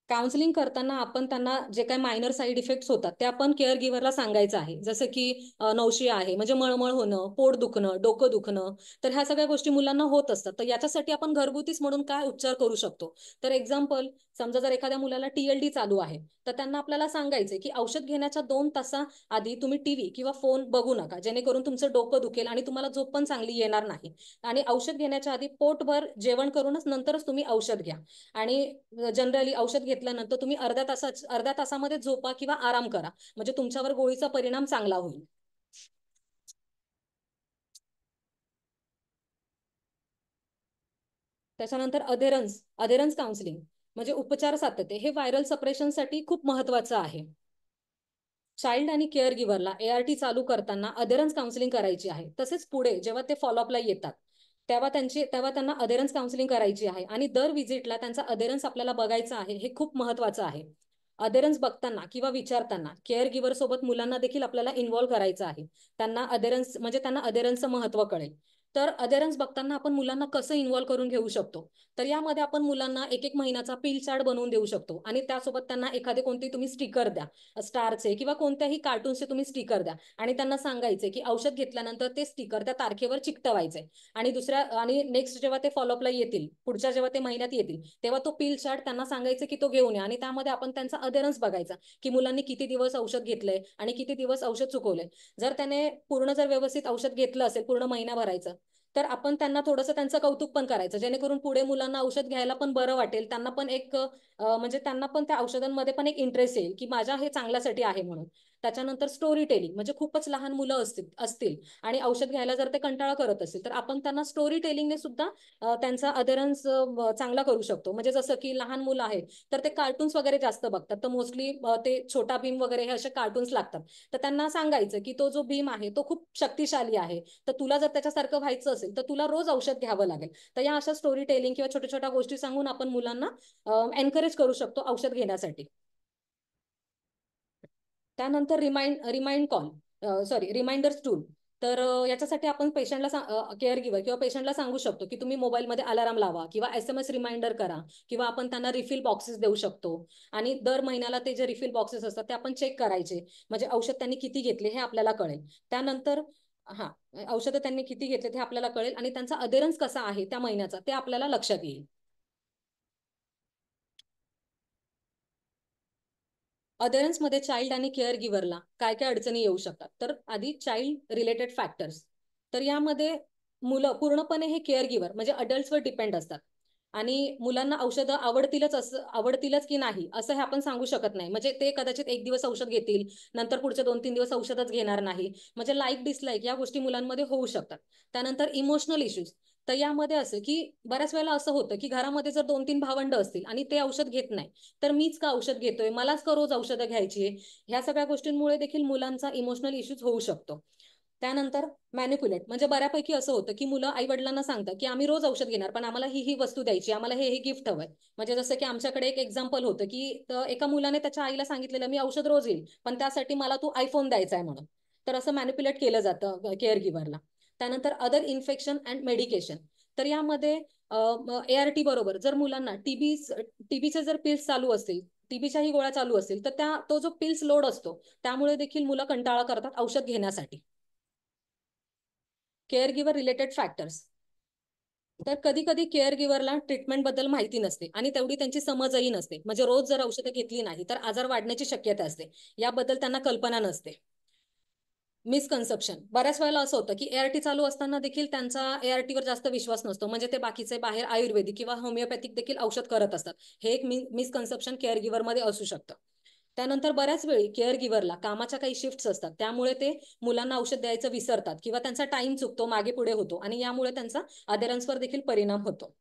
Speaker 4: काउन्सिलिंग करताना आपण त्यांना जे काही मायनर साईड इफेक्ट्स होतात ते आपण केअर गिव्हरला सांगायचं आहे. जसं की नवशिया आहे म्हणजे मळमळ होणं, पोट दुखणं, डोकं दुखणं, तर ह्या सगळ्या गोष्टी मुलांना होत असतात. तर याच्यासाठी आपण घरगुतीच म्हणून काय उपचार करू शकतो. तर एक्झाम्पल, समजा जर एखाद्या मुलाला TLD चालू आहे तर त्यांना आपल्याला सांगायचे की औषध घेण्याच्या 2 तासाआधी तुम्ही टीव्ही किंवा फोन बघू नका, जेणेकरून तुमचं डोकं दुखेल आणि तुम्हाला झोप पण चांगली येणार नाही. आणि औषध घेण्याच्या आधी पोटभर जेवण करूनच नंतरच तुम्ही औषध घ्या. आणि जनरली औषध घेतल्यानंतर तुम्ही अर्ध्या तासामध्ये झोपा किंवा आराम करा, म्हणजे तुमच्यावर गोळीचा परिणाम चांगला होईल. त्याच्यानंतर अधेरन्स काउन्सिलिंग म्हणजे उपचार सातत्य, हे व्हायरल सप्रेशनसाठी खूप महत्वाचं आहे. चाइल्ड आणि केअर गिव्हरला ART चालू करताना अधेरन्स काउन्सिलिंग करायची आहे. तसेच पुढे जेव्हा ते फॉलोअपला येतात तेव्हा त्यांना अधेरन्स काउन्सिलिंग करायची आहे. आणि दर विजिटला त्यांचा अधेरन्स आपल्याला बघायचा आहे, हे खूप महत्वाचं आहे. अधेरन्स बघताना किंवा विचारताना केअर गिव्हर सोबत मुलांना देखील आपल्याला इन्व्हॉल्व्ह करायचं आहे. त्यांना अधेरन्सचं महत्व कळेल. तर अधेरन्स बघताना आपण मुलांना कसं इन्व्हॉल्व्ह करून घेऊ शकतो. तर यामध्ये आपण मुलांना 1-1 महिन्याचा पिल चार्ट बनवून देऊ शकतो. आणि त्यासोबत त्यांना एखादे कोणते तुम्ही स्टिकर द्या, स्टारचे किंवा कोणत्याही कार्टूनचे तुम्ही स्टिकर द्या. आणि त्यांना सांगायचे की औषध घेतल्यानंतर ते स्टिकर त्या तारखेवर चिकटवायचे. आणि नेक्स्ट जेव्हा ते फॉलोअपला येतील, पुढच्या जेव्हा ते महिन्यात येतील, तेव्हा तो पिल चार्ट त्यांना सांगायचे की तो घेऊन या. आणि त्यामध्ये आपण त्यांचा अधेरन्स बघायचा की मुलांनी किती दिवस औषध घेतलंय आणि किती दिवस औषध चुकवलंय. जर त्याने जर व्यवस्थित औषध घेतलं असेल पूर्ण महिना भरायचं, तर आपण त्यांना थोडंसं त्यांचं कौतुक पण करायचं, जेणेकरून पुढे मुलांना औषध घ्यायला पण बरं वाटेल. त्यांना पण म्हणजे त्यांना पण त्या औषधांमध्ये पण एक इंटरेस्ट येईल की माझ्या हे चांगल्यासाठी आहे म्हणून. त्याच्यानंतर स्टोरी टेलिंग, म्हणजे खूपच लहान मुलं असतील आणि औषध घ्यायला जर ते कंटाळा करत असतील, तर आपण त्यांना स्टोरी टेलिंगने सुद्धा त्यांचा अधेरन्स चांगला करू शकतो. म्हणजे जसं की लहान मुलं आहेत तर ते कार्टून्स वगैरे जास्त बघतात, तर मोस्टली ते छोटा भीम वगैरे हे असे कार्टून्स लागतात. तर त्यांना सांगायचं की तो जो भीम आहे तो खूप शक्तिशाली आहे, तर तुला जर त्याच्यासारखं व्हायचं असेल तर तुला रोज औषध घ्यावं लागेल. तर या अशा स्टोरी टेलिंग किंवा छोट्या छोट्या गोष्टी सांगून आपण मुलांना एनकरेज करू शकतो औषध घेण्यासाठी. त्यानंतर रिमाइंडर्स टूल. तर याच्यासाठी आपण केअर गिव्हर किंवा पेशंटला सांगू शकतो की तुम्ही मोबाईलमध्ये अलाराम लावा किंवा SMS रिमाइंडर करा, किंवा आपण त्यांना रिफिल बॉक्सेस देऊ शकतो. आणि दर महिन्याला ते जे रिफिल बॉक्सेस असतात ते आपण चेक करायचे, म्हणजे औषध त्यांनी किती घेतले हे आपल्याला कळेल. त्यानंतर औषधं त्यांनी किती घेतले हे आपल्याला कळेल आणि त्यांचा अधेरन्स कसा आहे त्या महिन्याचा ते आपल्याला लक्षात येईल. मध्ये चाइल्ड आणि केअर गिव्हरला काय काय अडचणी येऊ शकतात. तर आधी चाइल्ड रिलेटेड फॅक्टर्स. तर यामध्ये मुलं पूर्णपणे हे केअर गिव्हर म्हणजे अडल्ट्सवर डिपेंड असतात. आणि मुलांना औषधं आवडतीलच की नाही असं हे आपण सांगू शकत नाही. म्हणजे ते कदाचित 1 दिवस औषध घेतील, नंतर पुढचे 2-3 दिवस औषधच घेणार नाही. म्हणजे लाईक डिसलाईक या गोष्टी मुलांमध्ये होऊ शकतात. त्यानंतर इमोशनल इश्यूज. तर यामध्ये असं की बऱ्याच वेळेला असं होतं की घरामध्ये जर 2-3 भावंड असतील आणि ते औषध घेत नाही, तर मीच का औषध घेतोय, मलाच का रोज औषधं घ्यायची. ह्या सगळ्या गोष्टींमुळे देखील मुलांचा इमोशनल इश्यूज होऊ शकतो. त्यानंतर मॅनिप्युलेट, म्हणजे बऱ्यापैकी असं होतं की मुलं आई वडिलांना सांगतात की आम्ही रोज औषध घेणार, पण आम्हाला ही वस्तू द्यायची, आम्हाला हे गिफ्ट हवंय. म्हणजे जसं की आमच्याकडे एक एक्झाम्पल होतं की एका मुलाने त्याच्या आईला सांगितलेलं मी औषध रोज घेईल, पण त्यासाठी मला तू iPhone द्यायचा आहे म्हणून. तर असं मॅनिप्युलेट केलं जातं केअर गिव्हरला. त्यानंतर अदर इन्फेक्शन अँड मेडिकेशन. तर यामध्ये ART बरोबर जर मुलांना टीबीचे जर पिल्स चालू असतील, टीबीच्याही गोळ्या चालू असतील, तर तो जो पिल्स लोड असतो त्यामुळे देखील मुलं कंटाळा करतात औषध घेण्यासाठी. Care giver related factors. तर कधी कधी केअर गिव्हरला ट्रीटमेंट बद्दल माहिती नसते आणि तेवढी त्यांची समजही नसते. म्हणजे रोज जर औषधं घेतली नाही तर आजार वाढण्याची शक्यता असते, याबद्दल त्यांना कल्पना नसते. मिसकन्सेप्शन. बऱ्याच वेळेला असं होतं की ART चालू असताना देखील त्यांचा ART वर जास्त विश्वास नसतो, म्हणजे ते बाकीचे बाहेर आयुर्वेदिक किंवा होमिओपॅथिक देखील औषध करत असतात. हे एक मिसकन्सेप्शन केअर गिव्हर मध्ये असू शकतं. त्यानंतर बऱ्याच वेळी केअर गिव्हरला कामाच्या काही शिफ्ट्स असतात, त्यामुळे ते मुलांना औषध द्यायचं विसरतात किंवा त्यांचा टाइम चुकतो, मागे पुढे होतो आणि यामुळे त्यांचा अधेरन्सवर देखील परिणाम होतो.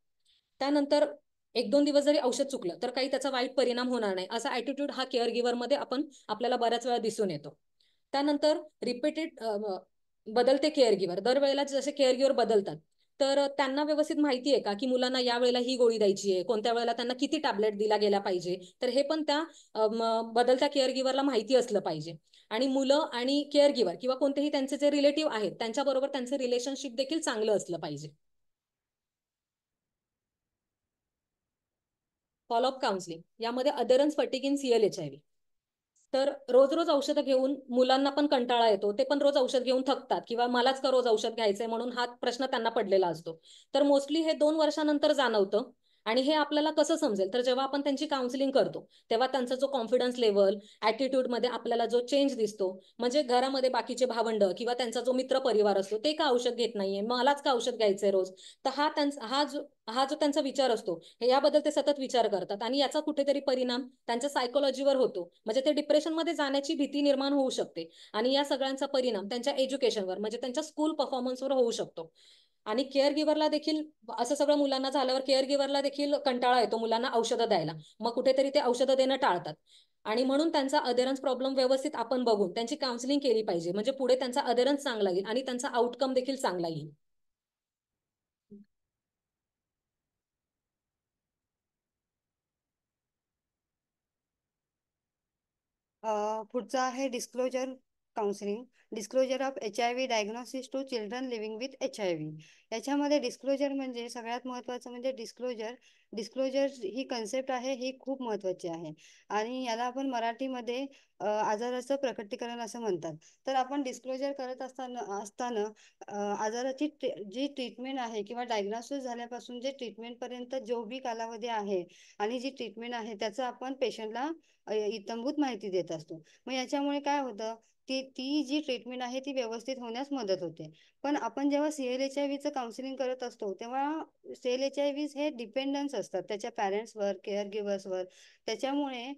Speaker 4: त्यानंतर 1-2 दिवस जरी औषध चुकलं तर काही त्याचा वाईट परिणाम होणार नाही, असा ऍटिट्यूड हा केअर गिव्हर मध्ये आपल्याला बऱ्याच वेळा दिसून येतो. त्यानंतर बदलते केअर गिव्हर. दरवेळेला जसे केअर गिव्हर बदलतात, तर त्यांना व्यवस्थित माहिती आहे का की मुलांना या वेळेला ही गोळी द्यायची आहे, कोणत्या वेळेला त्यांना किती टॅबलेट दिला गेला पाहिजे. तर हे पण त्या बदलत्या केअर गिव्हरला माहिती असलं पाहिजे. आणि मुलं आणि केअर गिव्हर किंवा कोणतेही त्यांचे जे रिलेटिव्ह आहेत त्यांच्याबरोबर त्यांचं रिलेशनशिप देखील चांगलं असलं पाहिजे. फॉलोअप काउन्सिलिंग, यामध्ये अधरन्स फटिग इन CLHIV. तर रोज रोज औषधं घेऊन मुलांना पण कंटाळा येतो, ते पण रोज औषध घेऊन थकतात, किंवा मलाच का रोज औषध घ्यायचंय म्हणून हा प्रश्न त्यांना पडलेला असतो. तर मोस्टली हे 2 वर्षानंतर जाणवतं. आणि हे आपल्याला कसं समजेल, तर जेव्हा आपण त्यांची काउन्सिलिंग करतो तेव्हा त्यांचा जो कॉन्फिडन्स लेवल, ऍटिट्यूड मध्ये आपल्याला जो चेंज दिसतो, म्हणजे घरामध्ये बाकीचे भावंड किंवा त्यांचा जो मित्र परिवार असतो ते का औषध घेत नाहीये, मलाच का औषध घ्यायचंय रोज. तर हा जो त्यांचा विचार असतो, याबद्दल ते सतत विचार करतात, आणि याचा कुठेतरी परिणाम त्यांच्या सायकोलॉजीवर होतो. म्हणजे ते डिप्रेशनमध्ये जाण्याची भीती निर्माण होऊ शकते, आणि या सगळ्यांचा परिणाम त्यांच्या एज्युकेशनवर, म्हणजे त्यांच्या स्कूल परफॉर्मन्सवर होऊ शकतो. आणि केअर गिव्हरला देखील असं सगळं मुलांना झाल्यावर केअर गिव्हरला देखील कंटाळा येतो मुलांना औषधं द्यायला, मग कुठेतरी ते औषधं देणं टाळतात. आणि म्हणून त्यांचा अधेरन्स प्रॉब्लेम व्यवस्थित आपण बघून त्यांची काउन्सिलिंग केली पाहिजे, म्हणजे पुढे त्यांचा अधेरन्स चांगला येईल आणि त्यांचा आउटकम देखील चांगला येईल.
Speaker 3: पुढचं आहे disclosure counselling. Disclosure of HIV diagnosis to children living with HIV. याच्यामध्ये डिस्क्लोजर म्हणजे सगळ्यात महत्त्वाचं म्हणजे डिस्क्लोजर ही कन्सेप्ट आहे, ही खूप महत्त्वाची आहे. आणि याला आपण मराठीमध्ये आजाराचं प्रकटीकरण असं म्हणतात. तर आपण डिस्क्लोजर करत असताना आजाराची जी ट्रीटमेंट आहे किंवा डायग्नोसिस झाल्यापासून जे ट्रीटमेंटपर्यंत जो बी कालावधी आहे आणि जी ट्रीटमेंट आहे त्याचं आपण पेशंटला इत्थंभूत माहिती देत असतो. मग याच्यामुळे काय होतं, ती जी ट्रीटमेंट आहे ती व्यवस्थित होण्यास मदत होते. पण आपण जेव्हा CLHIVचं काउन्सिलिंग करत असतो तेव्हा CLHIVs हे डिपेंडन्स असतात त्याच्या पॅरेंट्सवर, केअर गिव्हर्सवर. त्याच्यामुळे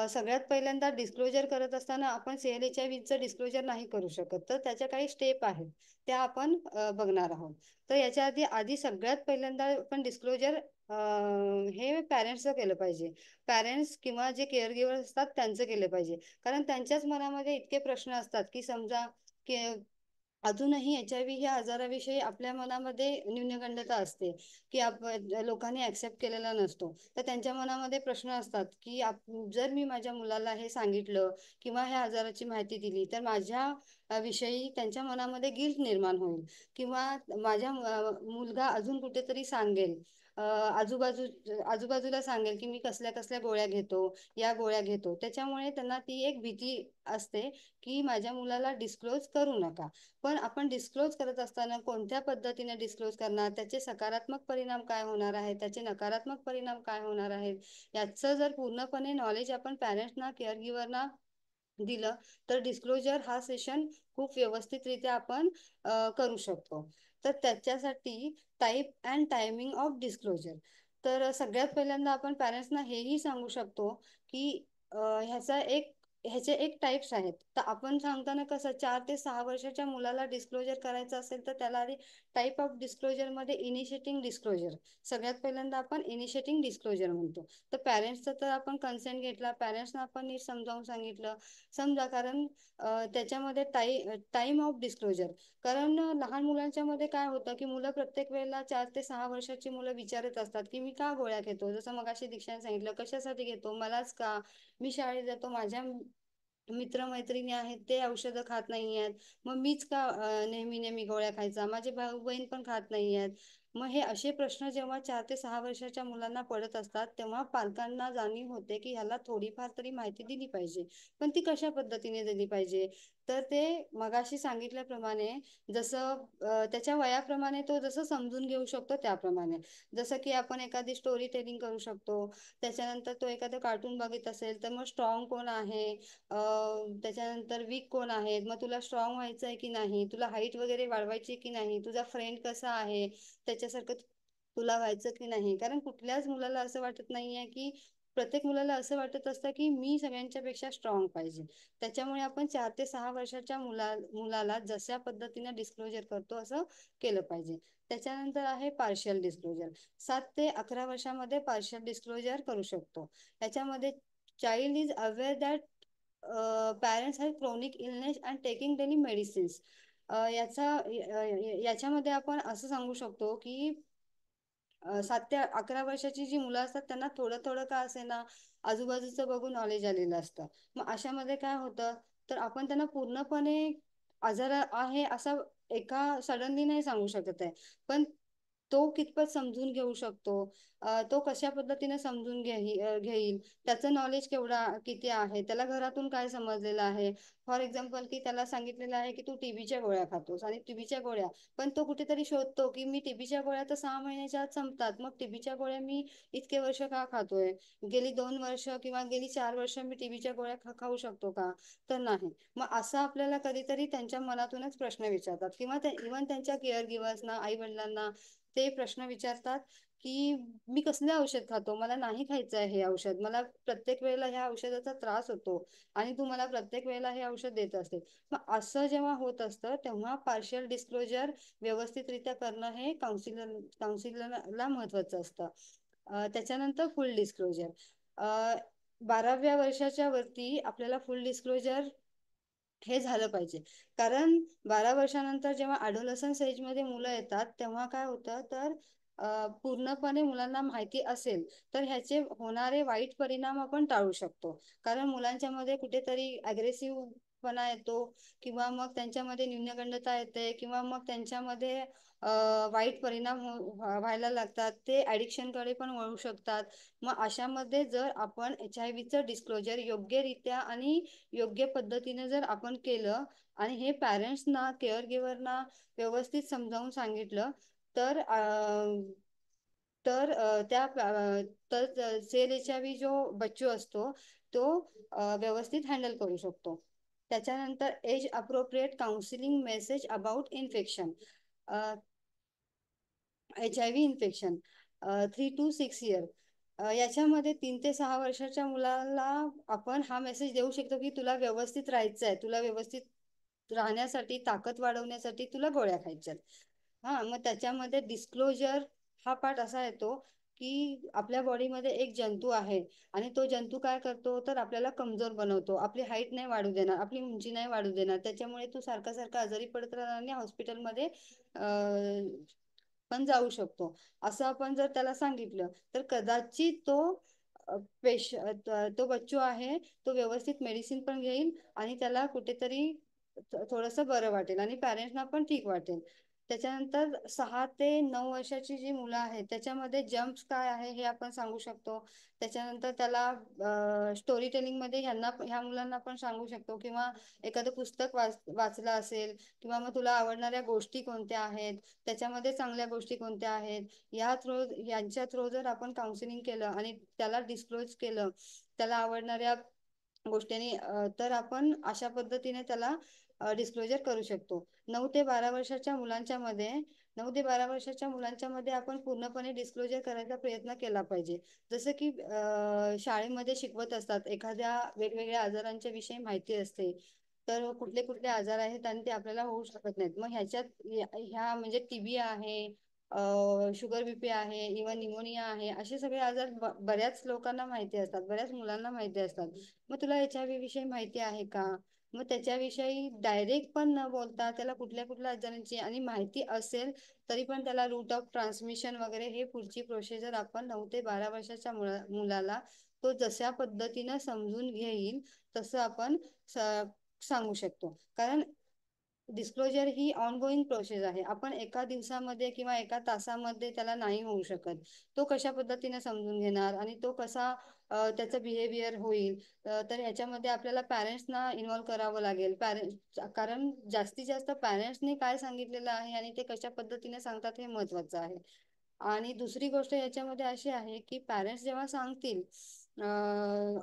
Speaker 3: सगळ्यात पहिल्यांदा डिस्क्लोजर करत असताना आपण CLHIVचं डिस्क्लोजर नाही करू शकत. तर त्याच्या काही स्टेप आहेत त्या आपण बघणार आहोत. तर याच्या आधी सगळ्यात पहिल्यांदा आपण डिस्क्लोजर हे पॅरेंट्सचं केलं पाहिजे. पॅरेंट्स किंवा जे केअर गिव्हर असतात त्यांचं केलं पाहिजे. कारण त्यांच्याच मनामध्ये इतके प्रश्न असतात की समजा की अजूनही HIV ह्या आजाराविषयी आपल्या मनामध्ये न्यूनगंडता असते, की लोकांनी ऍक्सेप्ट केलेला नसतो. तर त्यांच्या मनामध्ये प्रश्न असतात की जर मी माझ्या मुलाला हे सांगितलं किंवा ह्या आजाराची माहिती दिली तर माझ्या विषयी त्यांच्या मनामध्ये गिल्ट निर्माण होईल, किंवा माझ्या मुलगा अजून कुठेतरी सांगेल, आजूबाजूला सांगेल की मी कसल्या कसल्या गोळ्या घेतो, या गोळ्या घेतो. त्याच्यामुळे त्यांना ती एक भीती असते की माझ्या मुलाला डिस्क्लोज करू नका. पण आपण डिस्क्लोज करत असताना कोणत्या पद्धतीने डिस्क्लोज करणार, त्याचे सकारात्मक परिणाम काय होणार आहेत, त्याचे नकारात्मक परिणाम काय होणार आहेत, याचं जर पूर्णपणे नॉलेज आपण पॅरेंट्सना, केअर गिव्हरना दिलं तर डिस्क्लोजर हा सेशन खूप व्यवस्थितरित्या आपण करू शकतो. तर त्याच्यासाठी type and timing of disclosure. तर सगळ्यात पहिल्यांदा आपण पॅरेंट्सना हेही सांगू शकतो की ह्याचे एक टाईप्स आहेत. तर आपण सांगताना कसं 4 ते 6 वर्षाच्या मुलाला डिस्क्लोजर करायचं असेल तर त्याला आधी टाईप ऑफ डिस्क्लोजरमध्ये इनिशिएटिंग डिस्क्लोजर, सगळ्यात पहिल्यांदा आपण इनिशिएटिंग डिस्क्लोजर म्हणतो. तर पॅरेंट्सचा तर आपण कन्सेंट घेतला, पॅरेंट्सना आपण नीट समजावून सांगितलं समजा, कारण त्याच्यामध्ये टाईम ऑफ डिस्क्लोजर, कारण लहान मुलांच्या मध्ये काय होतं की मुलं प्रत्येक वेळेला 4 ते 6 वर्षाची मुलं विचारत असतात की मी का गोळ्या घेतो, जसं मगाशी दीक्षाने सांगितलं कशासाठी घेतो, मलाच का, मी शाळेत जातो, माझ्या मित्रमैत्रिणी आहेत ते औषधं खात नाही आहेत, मग मीच का नेहमी नेहमी गोळ्या खायचा, माझे भाऊ बहीण पण खात नाही आहेत. मग हे असे प्रश्न जेव्हा 4 ते 6 वर्षाच्या मुलांना पडत असतात तेव्हा पालकांना जाणीव होते की ह्याला थोडीफार तरी माहिती दिली पाहिजे. पण ती कशा पद्धतीने दिली पाहिजे, तर ते मगाशी सांगितल्याप्रमाणे जसं त्याच्या वयाप्रमाणे तो जसं समजून घेऊ शकतो त्याप्रमाणे, जसं की आपण एखादी स्टोरी टेलिंग करू शकतो. त्याच्यानंतर तो एखादं कार्टून बघत असेल तर मग स्ट्रॉंग कोण आहे, त्याच्यानंतर वीक कोण आहे, मग तुला स्ट्रॉंग व्हायचं आहे की नाही, तुला हाईट वगैरे वाढवायची की नाही, तुझा फ्रेंड कसा आहे त्याच्यासारखं तुला व्हायचं की नाही. कारण कुठल्याच मुलाला असं वाटत नाहीये की, प्रत्येक मुलाला असं वाटत असतं की मी सगळ्यांच्या पेक्षा स्ट्रॉंग पाहिजे. त्याच्यामुळे आपण 4 ते 6 वर्षाच्या मुलाला जशा पद्धतीने डिस्क्लोजर करतो असं केलं पाहिजे. त्याच्यानंतर आहे पार्शियल डिस्क्लोजर. 7 ते 11 वर्षामध्ये पार्शियल डिस्क्लोजर करू शकतो. याच्यामध्ये child is aware that parents have chronic illness and taking daily medicines. याच्यामध्ये आपण असं सांगू शकतो की 7 ते 11 वर्षाची जी मुलं असतात त्यांना थोडं थोडं का असेना आजूबाजूचं बघून नॉलेज आलेलं असतं. मग अशामध्ये काय होतं, तर आपण त्यांना पूर्णपणे आजार आहे असं एका सडनली नाही सांगू शकत आहे. पण तो कितपत समजून घेऊ शकतो, तो कशा पद्धतीने समजून घेईल, त्याचं नॉलेज किती आहे, त्याला घरातून काय समजलेलं आहे. फॉर एक्झाम्पल की त्याला सांगितलेलं आहे की तू टीबीच्या गोळ्या खातोस आणि टीबीच्या गोळ्या, पण तो कुठेतरी शोधतो की मी टीबीच्या गोळ्या तर 6 महिन्याच्या आत संपतात, मग टीबीच्या गोळ्या मी इतके वर्ष का खातोय, गेली 2 वर्ष किंवा गेली 4 वर्ष मी टीबीच्या गोळ्या खाऊ शकतो का, तर नाही. मग असं आपल्याला कधीतरी त्यांच्या मनातूनच प्रश्न विचारतात किंवा इव्हन त्यांच्या केअर गिव्हर्सना, आई वडिलांना ते प्रश्न विचारतात की मी कसले औषध खातो, मला नाही खायचं आहे हे औषध, मला प्रत्येक वेळेला ह्या औषधाचा त्रास होतो आणि तू मला प्रत्येक वेळेला हे औषध देत असते. मग असं जेव्हा होत असतं तेव्हा पार्शियल डिस्क्लोजर व्यवस्थितरित्या करणं हे काउन्सिलरला महत्वाचं असतं. त्याच्यानंतर फुल डिस्क्लोजर. 12व्या वर्षाच्या वरती आपल्याला फुल डिस्क्लोजर हे झालं पाहिजे. कारण 12 वर्षानंतर जेव्हा ॲडोलसन्स एजमध्ये मुलं येतात तेव्हा काय होतं, तर पूर्णपणे मुलांना माहिती असेल तर ह्याचे होणारे वाईट परिणाम आपण टाळू शकतो. कारण मुलांच्या मध्ये कुठेतरी ॲग्रेसिव्हपणा येतो किंवा मग त्यांच्यामध्ये न्यूनगंडता येते किंवा मग त्यांच्यामध्ये वाईट परिणाम व्हायला लागतात, ते ॲडिक्शनकडे पण वळू शकतात. मग अशामध्ये जर आपण HIV डिस्क्लोजर योग्यरित्या आणि योग्य पद्धतीने जर आपण केलं आणि हे पॅरेंट्सना, केअर गिव्हरना व्यवस्थित समजावून सांगितलं तर तर सेल HIV जो बच्चू असतो तो व्यवस्थित हँडल करू शकतो. त्याच्यानंतर age appropriate counselling message about infection, HIV infection 3 to 6 year. याच्यामध्ये 3 ते 6 वर्षाच्या मुलाला आपण हा मेसेज देऊ शकतो की तुला व्यवस्थित राहायचं आहे, तुला व्यवस्थित राहण्यासाठी, ताकद वाढवण्यासाठी तुला गोळ्या खायच्या. मग त्याच्यामध्ये डिस्क्लोजर हा पार्ट असा येतो की आपल्या बॉडीमध्ये एक जंतू आहे आणि तो जंतू काय करतो, तर आपल्याला कमजोर बनवतो, आपली हाईट नाही वाढू देणार, आपली उंची नाही वाढू देणार, त्याच्यामुळे तू सारखा सारखा आजारी पडत राहणार आणि हॉस्पिटलमध्ये पण जाऊ शकतो. असं आपण जर त्याला सांगितलं तर कदाचित तो बच्चू आहे तो व्यवस्थित मेडिसिन पण घेईल आणि त्याला कुठेतरी थोडंसं बरं वाटेल आणि पॅरेंट्सना पण ठीक वाटेल. त्याच्यानंतर 6 ते 9 वर्षाची जी मुलं आहेत त्याच्यामध्ये जम्प्स काय आहे हे आपण सांगू शकतो. त्याच्यानंतर त्याला स्टोरी टेलिंगमध्ये ह्या मुलांना पण सांगू शकतो किंवा एखादं पुस्तक वाचलं असेल किंवा मग तुला आवडणाऱ्या गोष्टी कोणत्या आहेत, त्याच्यामध्ये चांगल्या गोष्टी कोणत्या आहेत, यांच्या थ्रू जर आपण काउन्सिलिंग केलं आणि त्याला डिस्क्लोज केलं त्याला आवडणाऱ्या गोष्टींनी, तर आपण अशा पद्धतीने त्याला डिस्क्लोजर करू शकतो. 9 ते 12 वर्षाच्या मुलांच्या मध्ये आपण पूर्णपणे डिस्क्लोजर करायचा प्रयत्न केला पाहिजे. जसं की शाळेमध्ये शिकवत असतात, एखाद्या वेगवेगळ्या आजारांच्या विषयी माहिती असते, तर कुठले कुठले आजार आहेत आणि ते आपल्याला होऊ शकत नाहीत. मग ह्या म्हणजे TB आहे, शुगर BP आहे, इव्हन निमोनिया आहे, असे सगळे आजार बऱ्याच लोकांना माहिती असतात, बऱ्याच मुलांना माहिती असतात. मग तुला HIV विषयी माहिती आहे का? मग त्याच्याविषयी डायरेक्ट पण न बोलता त्याला कुठल्या कुठल्या आजारांची आणि माहिती असेल तरी पण त्याला रूट ऑफ ट्रान्समिशन वगैरे हे पुढची प्रोसिजर आपण 9 ते 12 वर्षाच्या मुलाला तो जशा पद्धतीनं समजून घेईल तसं आपण सांगू शकतो. कारण डिस्क्लोजर ही ऑनगोईंग प्रोसेस आहे, आपण एका दिवसामध्ये किंवा एका तासामध्ये त्याला नाही होऊ शकत. तो कशा पद्धतीने समजून घेणार आणि तो कसा त्याचं बिहेवियर होईल, तर ह्याच्यामध्ये आपल्याला पॅरेंट्सना इन्व्हॉल्व करावं लागेल. कारण जास्तीत जास्त पॅरेंट्सनी काय सांगितलेलं आहे आणि ते कशा पद्धतीने सांगतात हे महत्वाचं आहे. आणि दुसरी गोष्ट याच्यामध्ये अशी आहे की पॅरेंट्स जेव्हा सांगतील,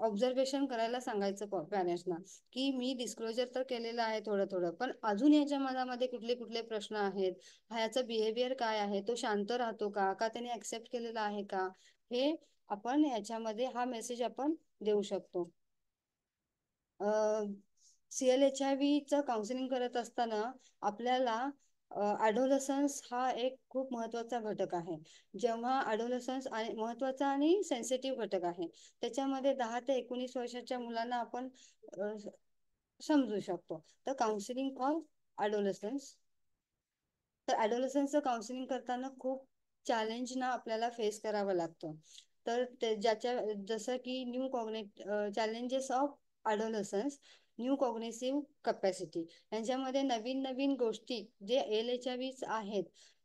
Speaker 3: ऑब्झर्वेशन करायला सांगायचं पॅरेंट्सना की मी डिस्क्लोजर तर केलेलं आहे थोडं थोडं, पण अजून याच्या मनामध्ये कुठले कुठले प्रश्न आहेत, ह्याचं बिहेवियर काय आहे, तो शांत राहतो का त्याने ऍक्सेप्ट केलेला आहे का, हे आपण याच्यामध्ये हा मेसेज आपण देऊ शकतो. CLHIVचं काउन्सिलिंग करत असताना आपल्याला ॲडोलसन्स हा एक खूप महत्त्वाचा घटक आहे. जेव्हा ॲडोलसन्स महत्त्वाचा आणि सेन्सिटिव्ह घटक आहे, त्याच्यामध्ये 10 ते 19 वर्षाच्या मुलांना आपण समजू शकतो. तर काउन्सिलिंग फॉर ॲडोलसन्स, तर ॲडोलसन्सचं काउन्सिलिंग करताना खूप चॅलेंजना आपल्याला फेस करावं लागतं. तर जसं की challenges of adolescence, new cognitive capacity, यांच्यामध्ये नवीन नवीन गोष्टी जे LHIVs आहेत